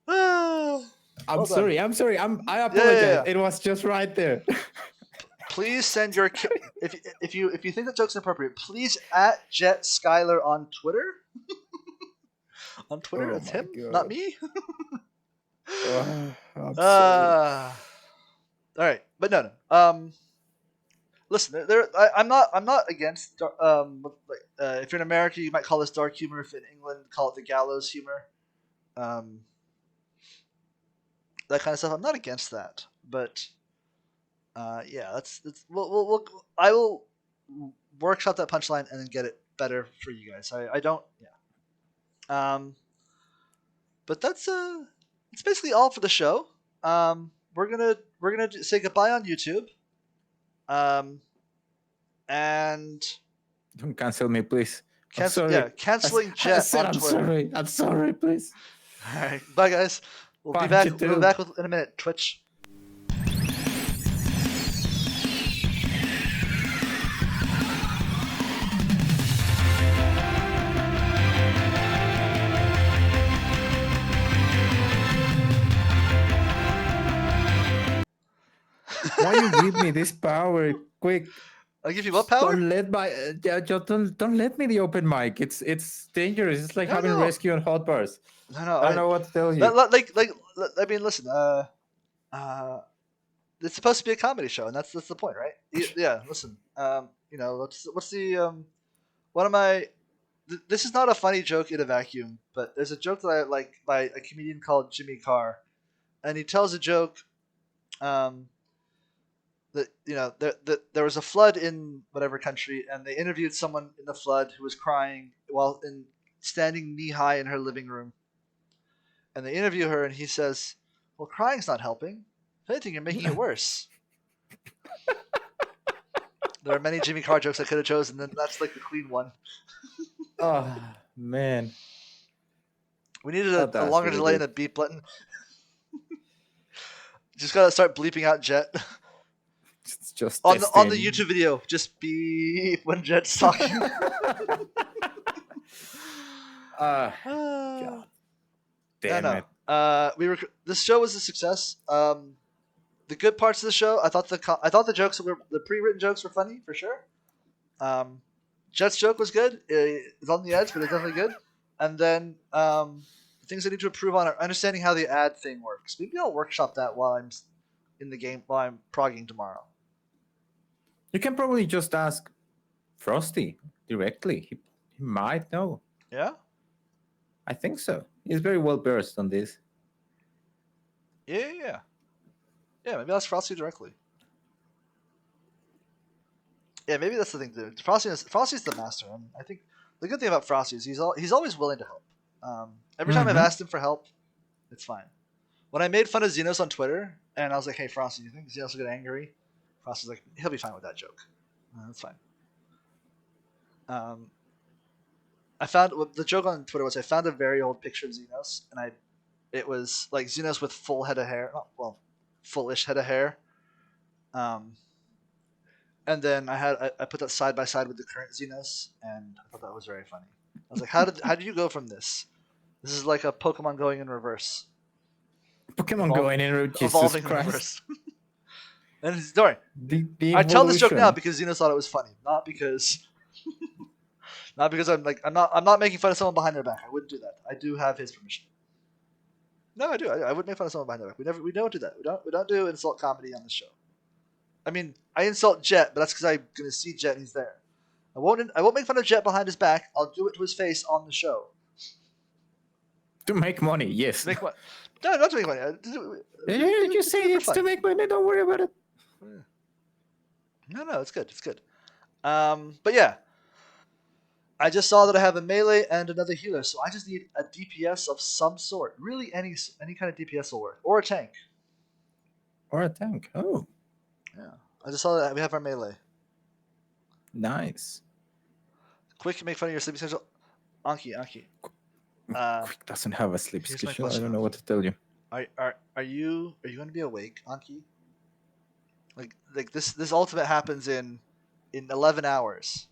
I'm sorry. I apologize. Yeah. It was just right there. Please send your if you think the joke's inappropriate, please at Jet Skyler on Twitter. On Twitter, it's him, God. not me. I'm sorry. All right, but no. Listen, I'm not against. If you're in America, you might call this dark humor. If in England, call it the gallows humor. That kind of stuff. I'm not against that, but yeah, that's I will workshop that punchline and then get it better for you guys. I don't. Yeah. But that's it's basically all for the show. We're gonna say goodbye on YouTube. And don't cancel me, please. Canceling Jet on Twitter. I'm sorry, please. All right, bye guys. We'll be back. We'll be back in a minute. Twitch. Why you give me this power? Quick. I'll give you what power? Don't let me the open mic. It's dangerous. It's like having rescue on hot bars. No. I don't know what to tell you. I mean, listen. It's supposed to be a comedy show, and that's the point, right? Yeah. Listen. What's the one of my. This is not a funny joke in a vacuum, but there's a joke that I like by a comedian called Jimmy Carr, and he tells a joke. That there was a flood in whatever country, and they interviewed someone in the flood who was crying while standing knee high in her living room. And they interview her, and he says, "Well, crying's not helping. If anything, you're making it worse." There are many Jimmy Carr jokes I could have chosen, and that's like the clean one. Oh man, we needed a longer delay in the beep button. Just gotta start bleeping out Jet. It's just on the YouTube video, just beep when Jet's talking. God damn it! This show was a success. The good parts of the show, I thought the jokes the pre-written jokes were funny for sure. Jet's joke was good. It's on the edge, but it's definitely good. And then things I need to improve on are understanding how the ad thing works. Maybe I'll workshop that while I'm in the game, while I'm progging tomorrow. You can probably just ask Frosty directly. He might know. Yeah? I think so. He's very well versed on this. Yeah. Yeah, maybe ask Frosty directly. Yeah, maybe that's the thing to do. Frosty's the master, and I think the good thing about Frosty is he's always willing to help. Every time I've asked him for help, it's fine. When I made fun of Xenos on Twitter, and I was like, "Hey, Frosty, do you think Xenos will get angry?" Frosty's like, "He'll be fine with that joke. That's fine." I found the joke on Twitter was I found a very old picture of Xenos, and it was like Xenos with full head of hair, fullish head of hair. And then I put that side by side with the current Xenos, and I thought that was very funny. I was like, how did you go from this? This is like a Pokemon going in reverse. Evolving in reverse. And don't worry. I tell this joke now because Xenos thought it was funny, not because I'm not making fun of someone behind their back. I wouldn't do that. I do have his permission. No, I do. I wouldn't make fun of someone behind their back. We don't do that. We don't do insult comedy on the show. I mean, I insult Jet, but that's because I'm gonna see Jet and he's there. I won't make fun of Jet behind his back. I'll do it to his face on the show. To make money, yes. To make money. No, not to make money. You say it's to make money. Don't worry about it. No, it's good. It's good. But yeah, I just saw that I have a melee and another healer, so I just need a DPS of some sort. Really, any kind of DPS will work, or a tank. Oh. Yeah, I just saw that we have our melee. Nice. Quick, make fun of your sleeping schedule. Anki. Quick doesn't have a sleep schedule. Question, I don't know what to tell you. Are you going to be awake, Anki? Like this ultimate happens in 11 hours.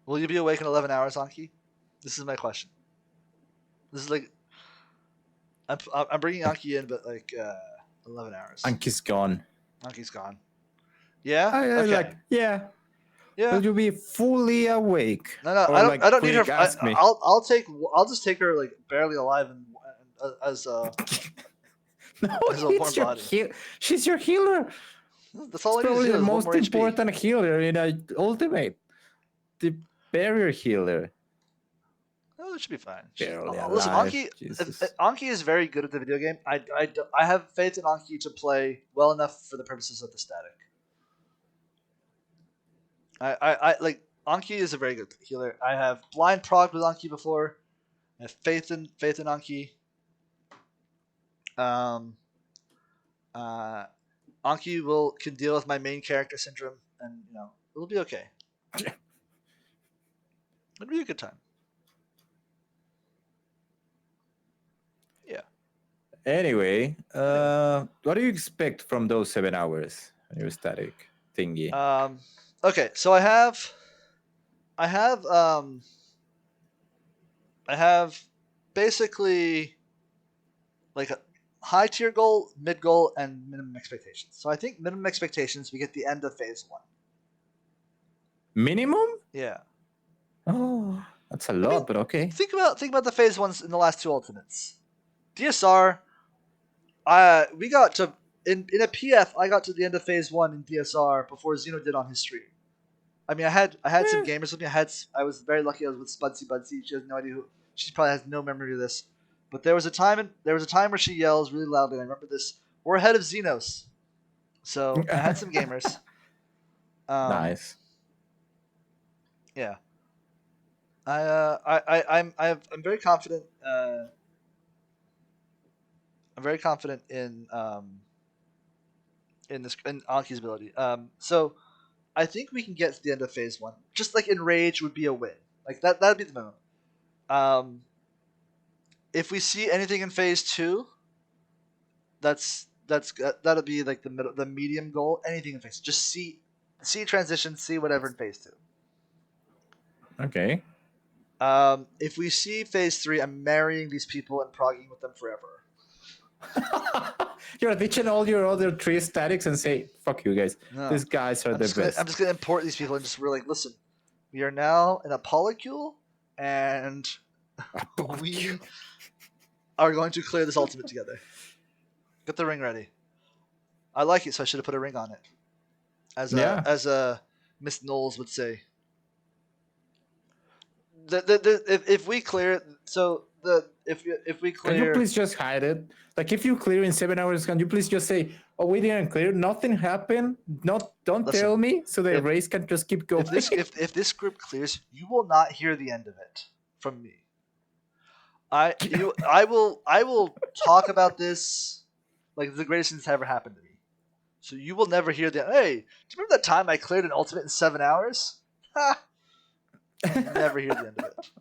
Will you be awake in 11 hours, Anki? This is my question. This is like I'm bringing Anki in, but like 11 hours. Anki's gone. Anki's gone. Yeah. Okay. Yeah. Will you be fully awake? No. I don't need her. Ask me. I'll just take her like barely alive and as no, as a warm body. She's your healer. That's all. It's probably the most important healer in Ultimate. The barrier healer. Oh, it should be fine. Listen, Anki is very good at the video game. I have faith in Anki to play well enough for the purposes of the static. I like Anki is a very good healer. I have blind progged with Anki before. I have faith in Anki. Anki can deal with my main character syndrome, and it'll be okay. It'll be a good time. Yeah. Anyway, what do you expect from those 7 hours on your static thingy? Okay, so I have basically like a high tier goal, mid goal, and minimum expectations. So I think minimum expectations, we get the end of phase 1. Minimum? Yeah. Oh, that's a lot, but okay. Think about the phase 1s in the last 2 ultimates. DSR, we got to in a PF. I got to the end of phase 1 in DSR before Xeno did on his stream. I mean, I had some gamers with me. I was very lucky. I was with Spudsy Budsy. She has no idea who. She probably has no memory of this. But there was a time where she yells really loudly. And I remember this. We're ahead of Xenos, so I had some gamers. Nice. Yeah. I'm very confident. I'm very confident in Anki's ability. So I think we can get to the end of phase 1. Just like Enrage would be a win. Like that'd be the minimum. If we see anything in phase 2, that'll be like the medium goal. Anything in phase 2. Just see transition, see whatever in phase 2. Okay. If we see phase 3, I'm marrying these people and progging with them forever. You're ditching all your other 3 statics and say, fuck you guys. No. These guys are the best. I'm just going to import these people and we're like, listen, we are now in a polycule and we are going to clear this ultimate together. Get the ring ready. I like it, so I should have put a ring on it. As Miss Knowles would say. If we clear, if we clear, can you please just hide it? Like if you clear in 7 hours, can you please just say, "Oh, we didn't clear. Nothing happened. Don't tell me," so the race can just keep going. If this group clears, you will not hear the end of it from me. I will talk about this like the greatest thing that's ever happened to me. So you will never hear the. Hey, do you remember that time I cleared an ultimate in 7 hours? Ha! Never hear the end of it.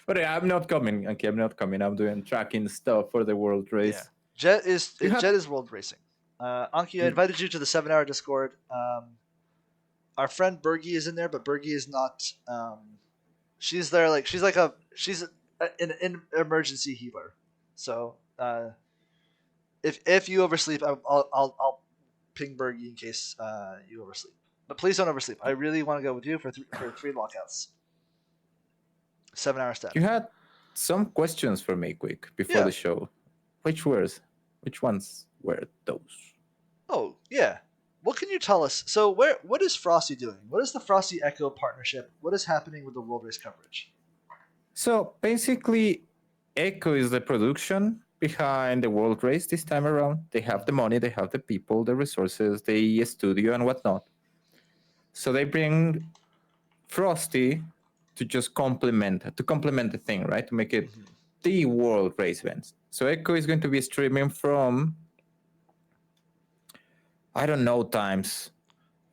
But I'm not coming. Okay, I'm not coming. I'm doing tracking stuff for the world race. Yeah. Jet is world racing. Anki, I invited you to the 7-hour Discord. Our friend Bergie is in there, but Bergie is not. She's there like she's an emergency healer. So if you oversleep, I'll ping Bergie in case you oversleep. But please don't oversleep. I really want to go with you for 3 lockouts. 7-hour stat. You had some questions for me, quick, before the show. Which ones were those? Oh, yeah. What can you tell us? So what is Frosty doing? What is the Frosty Echo partnership? What is happening with the World Race coverage? So basically, Echo is the production behind the World Race this time around. They have the money, they have the people, the resources, the studio and whatnot. So they bring Frosty to just complement the thing, right? To make it the World Race events. So Echo is going to be streaming from I don't know times.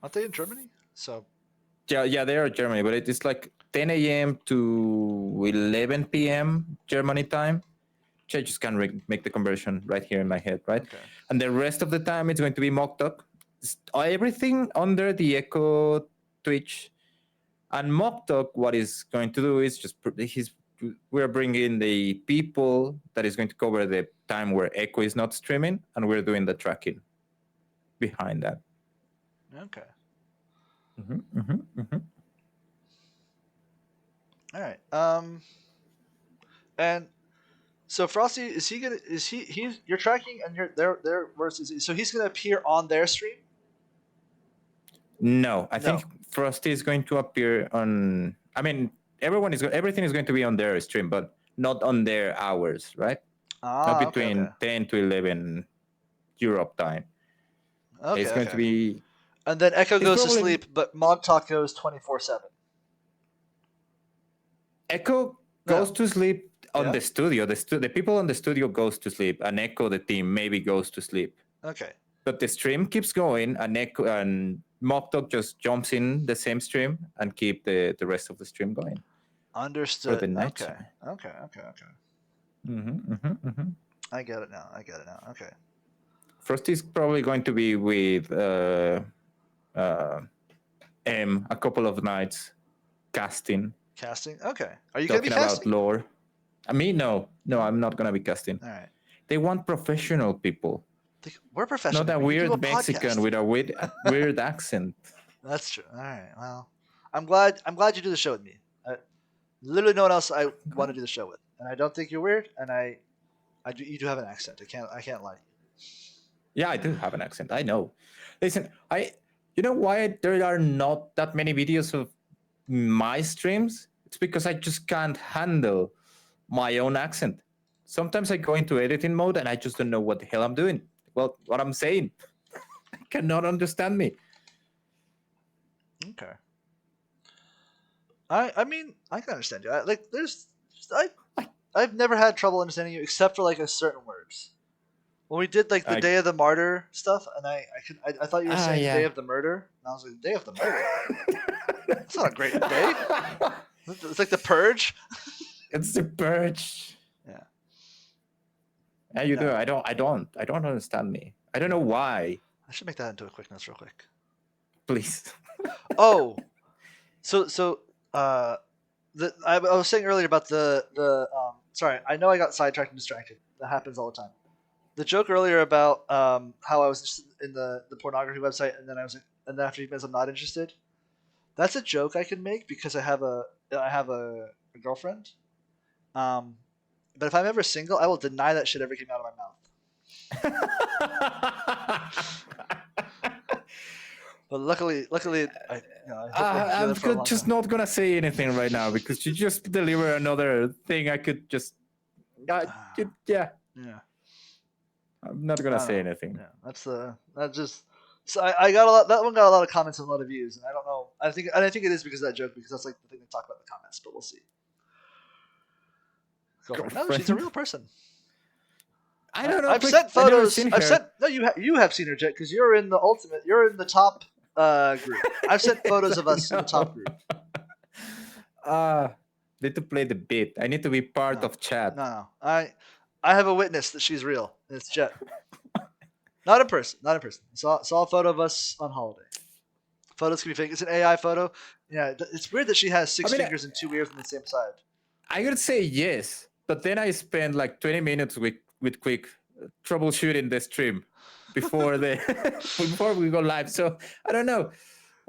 Aren't they in Germany? So yeah, they are Germany, but it's like 10 a.m. to 11 p.m. Germany time. I just can't make the conversion right here in my head, right? okay. And the rest of the time, it's going to be Mock Talk. Everything under the Echo Twitch. And Mock Talk, what is going to do is just we're bringing the people that is going to cover the time where Echo is not streaming, and we're doing the tracking behind that. Okay. Mm-hmm, mm-hmm, mm-hmm. All right. And so Frosty, is he gonna? Is he's you're tracking and you're their versus? So he's gonna appear on their stream? No, I think Frosty is going to appear on. I mean, everything is going to be on their stream, but not on their hours, right? Not between 10 to 11 Europe time. Okay, it's going to be. And then Echo goes to sleep, but Mod Talk goes 24/7. Echo goes to sleep on the studio. The people on the studio goes to sleep, and Echo, the team, maybe goes to sleep. Okay. But the stream keeps going, and Echo and Mock Talk just jumps in the same stream and keep the rest of the stream going. Understood. For the night time. Okay. Mm-hmm, mm-hmm, mm-hmm. I get it now. Okay. Frosty's probably going to be with M a couple of nights casting. Okay. Are you going to be casting? About lore. Me? No, I'm not going to be casting. All right. They want professional people. We're professional. Not a weird Mexican with a weird accent. That's true. All right. Well, I'm glad you do the show with me. Literally no one else I want to do the show with, and I don't think you're weird. And you do have an accent. I can't lie. Yeah, I do have an accent. I know. Listen, you know why there are not that many videos of my streams? It's because I just can't handle my own accent. Sometimes I go into editing mode and I just don't know what the hell I'm doing. Well, what I'm saying, I cannot understand me. Okay. I mean, I can understand you. I've never had trouble understanding you except for like a certain words. When we did like the Day of the Martyr stuff, and I thought you were saying Day of the Murder, and I was like, Day of the Murder. That's not a great day. It's like the Purge. It's the Purge. Yeah. Yeah, you do. I don't understand me. I don't know why. I should make that into a quick notes real quick. Please. So I was saying earlier about the sorry, I know I got sidetracked and distracted. That happens all the time. The joke earlier about how I was interested in the pornography website, and then after you guys, I'm not interested. That's a joke I can make because I have a girlfriend. But if I'm ever single, I will deny that shit ever came out of my mouth. But luckily, I'm just not gonna say anything right now because you just deliver another thing. I could just, yeah. I'm not gonna say anything. Yeah, So I got a lot. That one got a lot of comments and a lot of views, and I don't know. I think it is because of that joke, because that's like the thing they talk about in the comments. But we'll see. No, she's a real person. I don't know. I've sent photos. You have seen her, Jet, because you're in the ultimate. You're in the top group. I've sent photos of us in the top group. Need to play the bit. I need to be part of chat. No. I have a witness that she's real. It's Jet. Not in person. Saw a photo of us on holiday. Photos can be fake. It's an AI photo. Yeah, it's weird that she has six fingers and 2 ears on the same side. I would say yes, but then I spent like 20 minutes with Quick troubleshooting the stream before before we go live. So I don't know.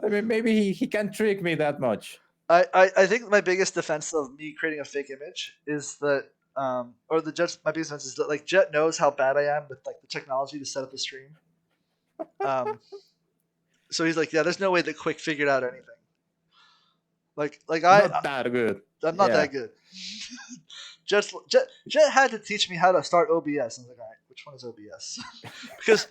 I mean, maybe he can't trick me that much. I think my biggest defense of me creating a fake image is that my biggest defense is that like Jet knows how bad I am with like the technology to set up the stream. So he's like, yeah, there's no way that Quick figured out anything. Like not that good. I'm not that good. Jet had to teach me how to start OBS. I was like, all right, which one is OBS? Because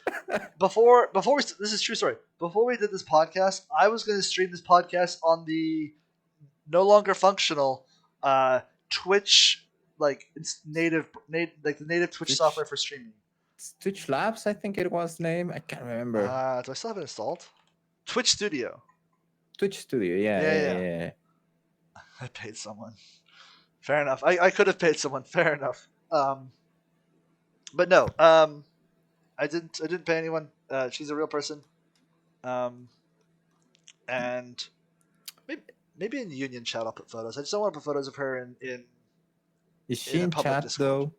before this is true story. Before we did this podcast, I was going to stream this podcast on the no longer functional Twitch, like it's native like the native Twitch software for streaming. Twitch Labs, I think it was the name. I can't remember. Do I still have it installed? Twitch Studio. Twitch Studio, yeah. I paid someone. Fair enough. I could have paid someone. Fair enough. But no. I didn't pay anyone. She's a real person. And maybe in Union chat I'll put photos. I just don't want to put photos of her in. Is she in chat Discord. Though?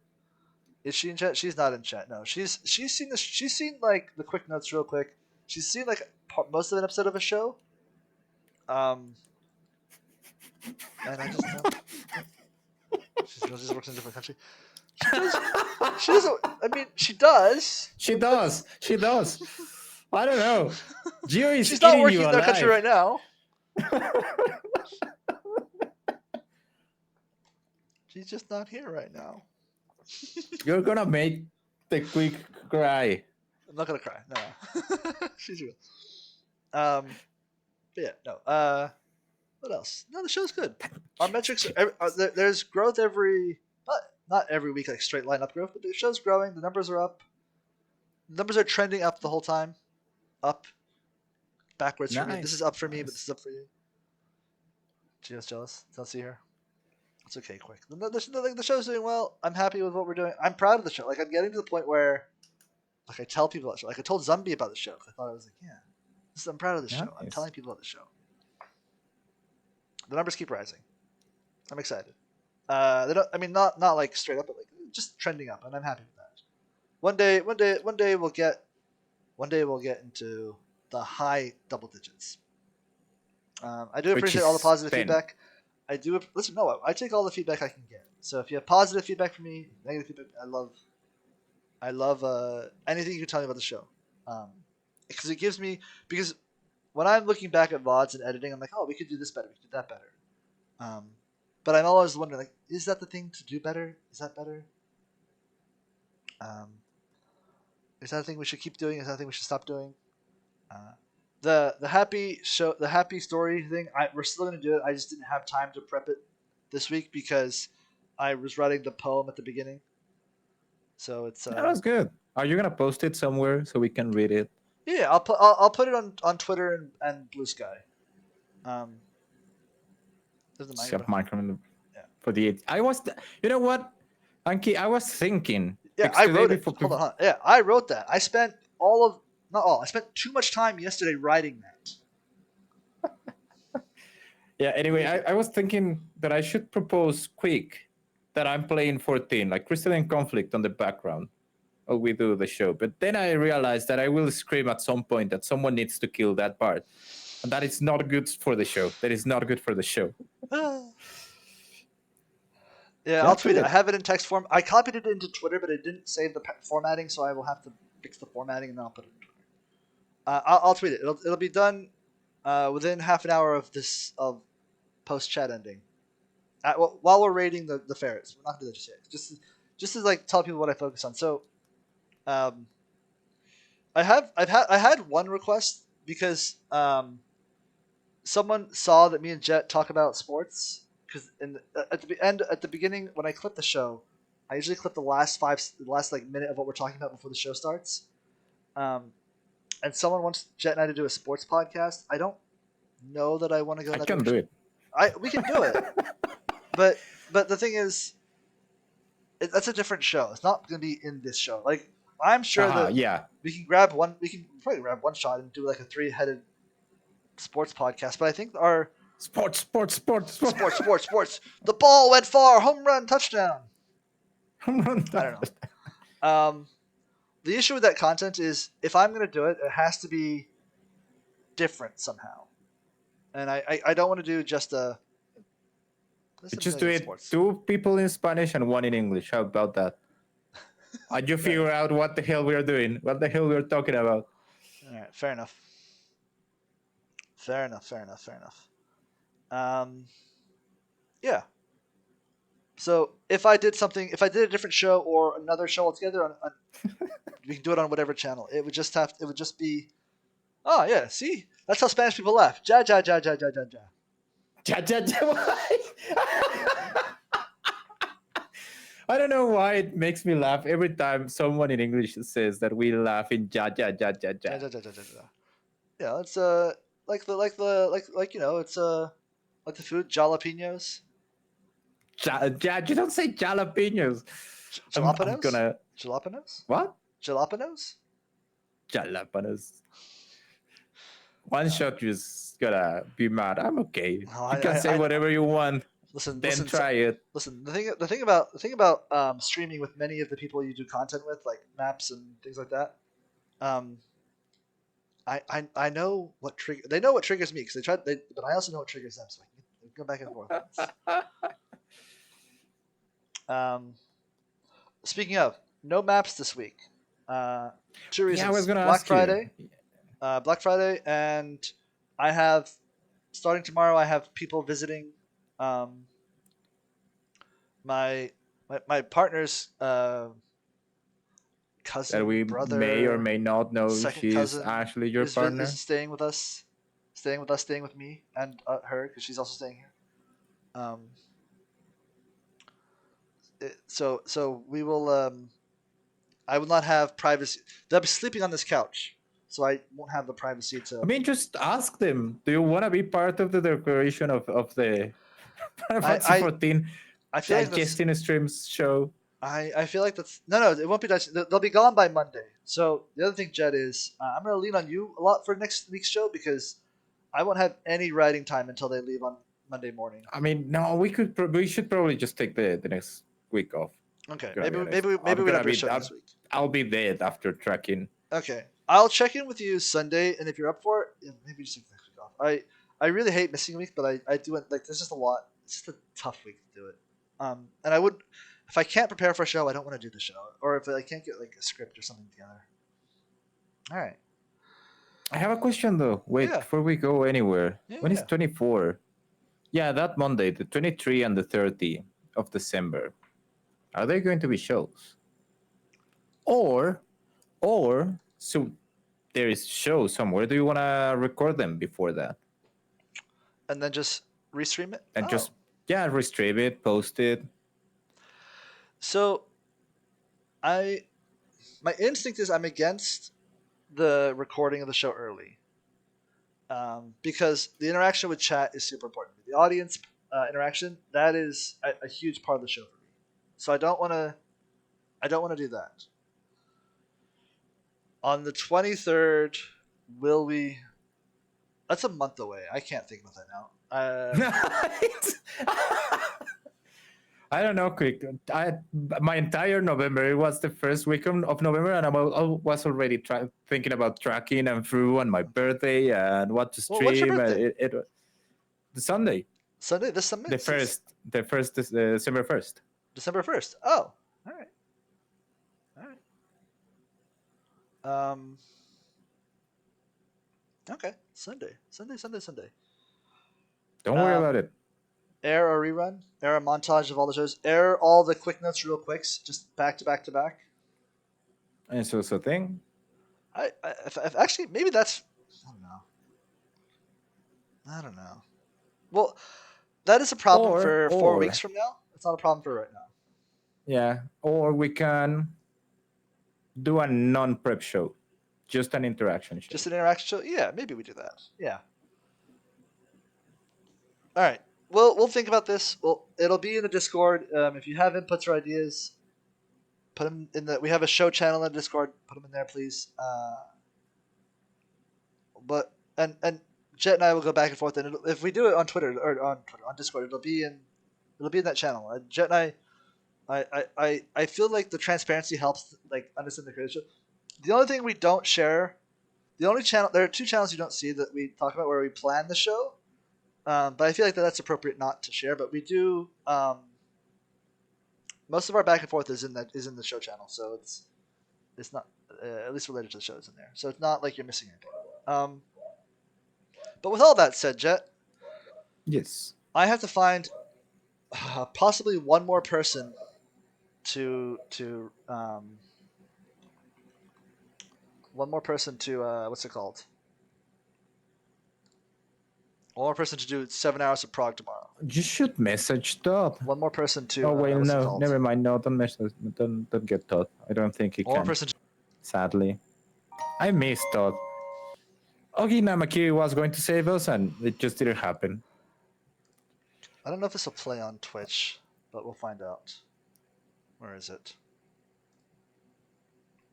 Is she in chat? She's not in chat. No, she's seen this. She's seen like the quick notes real quick. She's seen like most of an episode of a show. And I just know. She works in a different country. She doesn't. I mean, she does. She does. I don't know. Gio is. She's not working in their country right now. She's just not here right now. You're gonna make the quick cry. I'm not gonna cry. No, she's real. Yeah, no. What else? No, the show's good. Our metrics. There's growth every. Not every week, like straight line up growth, but the show's growing. The numbers are up. The numbers are trending up the whole time. Up. Backwards for me. This is up for me, but this is up for you. Gio's jealous. Don't see her. It's okay, quick. The show's doing well. I'm happy with what we're doing. I'm proud of the show. Like, I'm getting to the point where, like, I tell people about the show. Like, I told Zumbi about the show. I thought I was like, yeah, I'm proud of the show. I'm telling people about the show. The numbers keep rising. I'm excited. They don't. I mean, not like straight up, but like just trending up, and I'm happy with that. One day we'll get into the high double digits. I do appreciate all the positive feedback. I do listen. No, I take all the feedback I can get. So if you have positive feedback from me, negative feedback, I love anything you can tell me about the show, because it gives me, because when I'm looking back at VODs and editing, I'm like, oh, we could do this better, we could do that better. But I'm always wondering, like, is that the thing to do better? Is that better? Is that a thing we should keep doing? Is that a thing we should stop doing? The happy story thing, we're still going to do it. I just didn't have time to prep it this week because I was writing the poem at the beginning. So it's that was good. Are you going to post it somewhere so we can read it? Yeah, I'll put it on Twitter and Blue Sky. For the you know what, Anki, I was thinking. Yeah, I wrote it. Hold on. Yeah, I wrote that. I spent I spent too much time yesterday writing that. Yeah. Anyway, I was thinking that I should propose quick that I'm playing 14, like Crystalline Conflict on the background while we do the show. But then I realized that I will scream at some point that someone needs to kill that part. And that is not good for the show. That is not good for the show. Yeah, I'll tweet it. I have it in text form. I copied it into Twitter, but it didn't save the formatting, so I will have to fix the formatting and then I'll put it in Twitter. I'll tweet it. It'll be done within half an hour of post chat ending. While we're rating the ferrets, we're not gonna do that just yet. Just to like tell people what I focus on. So, I had one request because someone saw that me and Jet talk about sports. Because at the beginning, when I clip the show, I usually clip the last minute of what we're talking about before the show starts. And someone wants Jet and I to do a sports podcast. I don't know that I want to go. I can do it. We can do it. but the thing is, that's a different show. It's not going to be in this show. Like, I'm sure that we can probably grab one shot and do like a 3-headed sports podcast. But I think our Sports. The ball went far. Home run, touchdown. I don't know. The issue with that content is if I'm going to do it, it has to be different somehow. And I don't want to do just a... Just do it. Sports. 2 people in Spanish and 1 in English. How about that? And you figure out what the hell we're doing. What the hell we're talking about. All right. Fair enough. Yeah. So if I did a different show or another show altogether, we can do it on whatever channel. It would just be, oh yeah, see, that's how Spanish people laugh. Ja ja ja ja ja ja ja. Ja ja ja. I don't know why it makes me laugh every time someone in English says that we laugh in ja ja ja ja ja. Yeah, it's it's like the food jalapenos. Ja, you don't say jalapenos. I'm Jalapenos? gonna Jalapenos? what? Jalapenos? Jalapenos. One shot just gonna be mad. I'm okay. No, You can say I whatever you want. listen, Then listen, try it. listen. The thing about streaming with many of the people you do content with, like maps and things like that. Um, I know what trigger they know what triggers me because but I also know what triggers them, so I can go back and forth on this. Um, Speaking of, no maps this week. Two Yeah, I was reasons: gonna ask you. Black Friday, and I have starting tomorrow. I have people visiting. Um, my my partner's That cousin, we may or brother, may not know second she's cousin actually your is partner. staying with us, staying with me and her because she's also staying here. Um, so we will. I will not have privacy. They'll be sleeping on this couch, so I won't have the privacy I to. mean, just ask them. Do you want to be part of the decoration of the Final Fantasy I 14 I feel like that's. digesting streams show? I feel like that's no. It won't be Dutch. They'll be gone by Monday. So the other thing, Jed, is I'm gonna lean on you a lot for next week's show because I won't have any writing time until they leave on Monday morning. I mean, no, we should probably just take the next week off. Okay, Gonna be maybe honest. maybe maybe I'm we don't gonna do a be show next week. I'll be dead after tracking. Okay, I'll check in with you Sunday, and if you're up for it, yeah, maybe just take next week off. I really hate missing a week, but I do it like there's just a lot. It's just a tough week to do it. And I would, if I can't prepare for a show, I don't want to do the show, or if I can't get like a script or something together. All right. I have a question though. Wait, Yeah. before we go anywhere, Yeah. when is 24? Yeah, that Monday, the 23 and the 30 of December. Are they going to be shows? Or so there is show somewhere. Do you want to record them before that? And then just restream it? And just, yeah, restream it, post it. So my instinct is I'm against the recording of the show early. Because the interaction with chat is super important. The audience interaction, that is a huge part of the show for me. So I don't want to do that. On the 23rd, will we? That's a month away. I can't think about that now. I don't know, quick. My entire November, it was the first week of November, and I was already thinking about tracking and through on my birthday and what to stream. Well, what's your birthday? The Sunday. Sunday, this Sunday. The first December 1st. December 1st. Oh, all right. Okay. Sunday. Don't worry about it. Air a rerun. Air a montage of all the shows. Air all the quick notes real quicks, just back to back to back. And so it's a thing. If actually maybe that's I don't know. Well, that is a problem for 4 weeks from now. It's not a problem for right now. Yeah, or we can do a non-prep show, just an interaction show. Just an interaction show. Yeah, maybe we do that. Yeah. All right. We'll think about this. Well, it'll be in the Discord. If you have inputs or ideas, put them in the. We have a show channel in the Discord. Put them in there, please. But Jet and I will go back and forth. And if we do it on Twitter or on Discord, it'll be in that channel. Jet and I feel like the transparency helps like understand the creation. The only thing we don't share, there are two channels you don't see that we talk about where we plan the show. But I feel like that's appropriate not to share. But we do. Most of our back and forth is in the show channel, so it's not at least related to the shows in there. So it's not like you're missing anything. But with all that said, Jet. Yes. I have to find possibly one more person to what's it called? One more person to do 7 hours of Prague tomorrow. You should message Todd. One more person to. Oh wait, no, never mind. No, don't message. Don't get Todd. I don't think he One can. More person. Sadly, I miss Todd. Ogi Namakiri was going to save us, and it just didn't happen. I don't know if this will play on Twitch, but we'll find out. Where is it?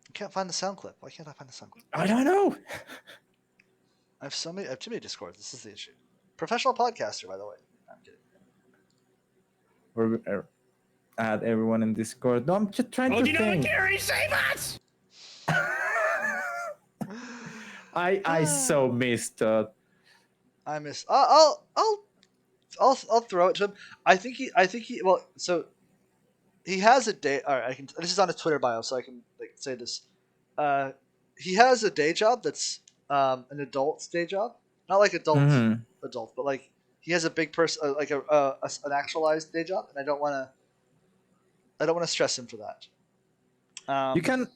I can't find the sound clip. Why can't I find the sound clip? I don't know. I have too many Discords. This is the issue. Professional podcaster, by the way. I'm kidding. We're add everyone in Discord. No, I'm just trying to think. Save us! I so missed Todd. I miss. I'll throw it to him. I think he. Well, so he has a day. All right, I can. This is on his Twitter bio, so I can say this. He has a day job that's an adult's day job, not like adult, but like he has a big person, like an actualized day job, and I don't want to stress him for that. You can,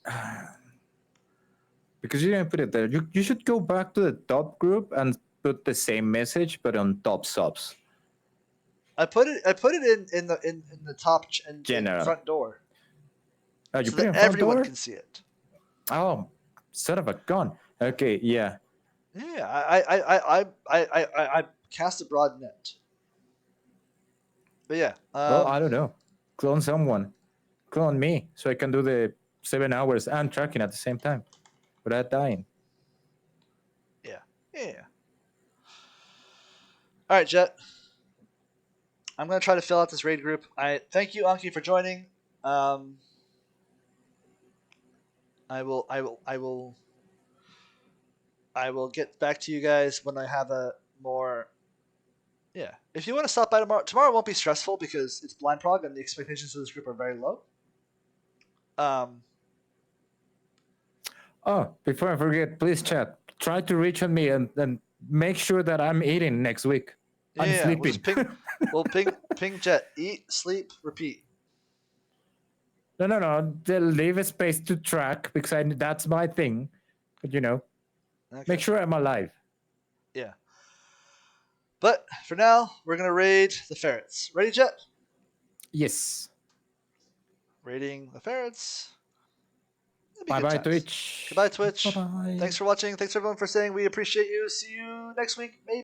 because you didn't put it there. You should go back to the top group and put the same message, but on top subs. I put it in the top in front door. Oh, you so put it in that front everyone door? can see it. Oh, son of a gun. Okay, yeah. Yeah, I cast a broad net. But yeah. Well, I don't know. Clone someone. Clone me, so I can do the 7 hours and tracking at the same time without dying. Yeah. All right, Jet. I'm gonna try to fill out this raid group. I thank you, Anki, for joining. I will get back to you guys when I have a more. Yeah, if you want to stop by tomorrow. Tomorrow won't be stressful because it's blind prog and the expectations of this group are very low. Oh, before I forget, please chat. Try to reach on me and make sure that I'm eating next week. I'm sleeping. We'll ping Jet. Eat, sleep, repeat. No. They'll leave a space to track because that's my thing. But okay. Make sure I'm alive. Yeah. But for now, we're gonna raid the ferrets. Ready, Jet? Yes. Raiding the ferrets. Bye-bye, Twitch. Goodbye, Twitch. Bye-bye. Thanks for watching. Thanks everyone for saying we appreciate you. See you next week, maybe.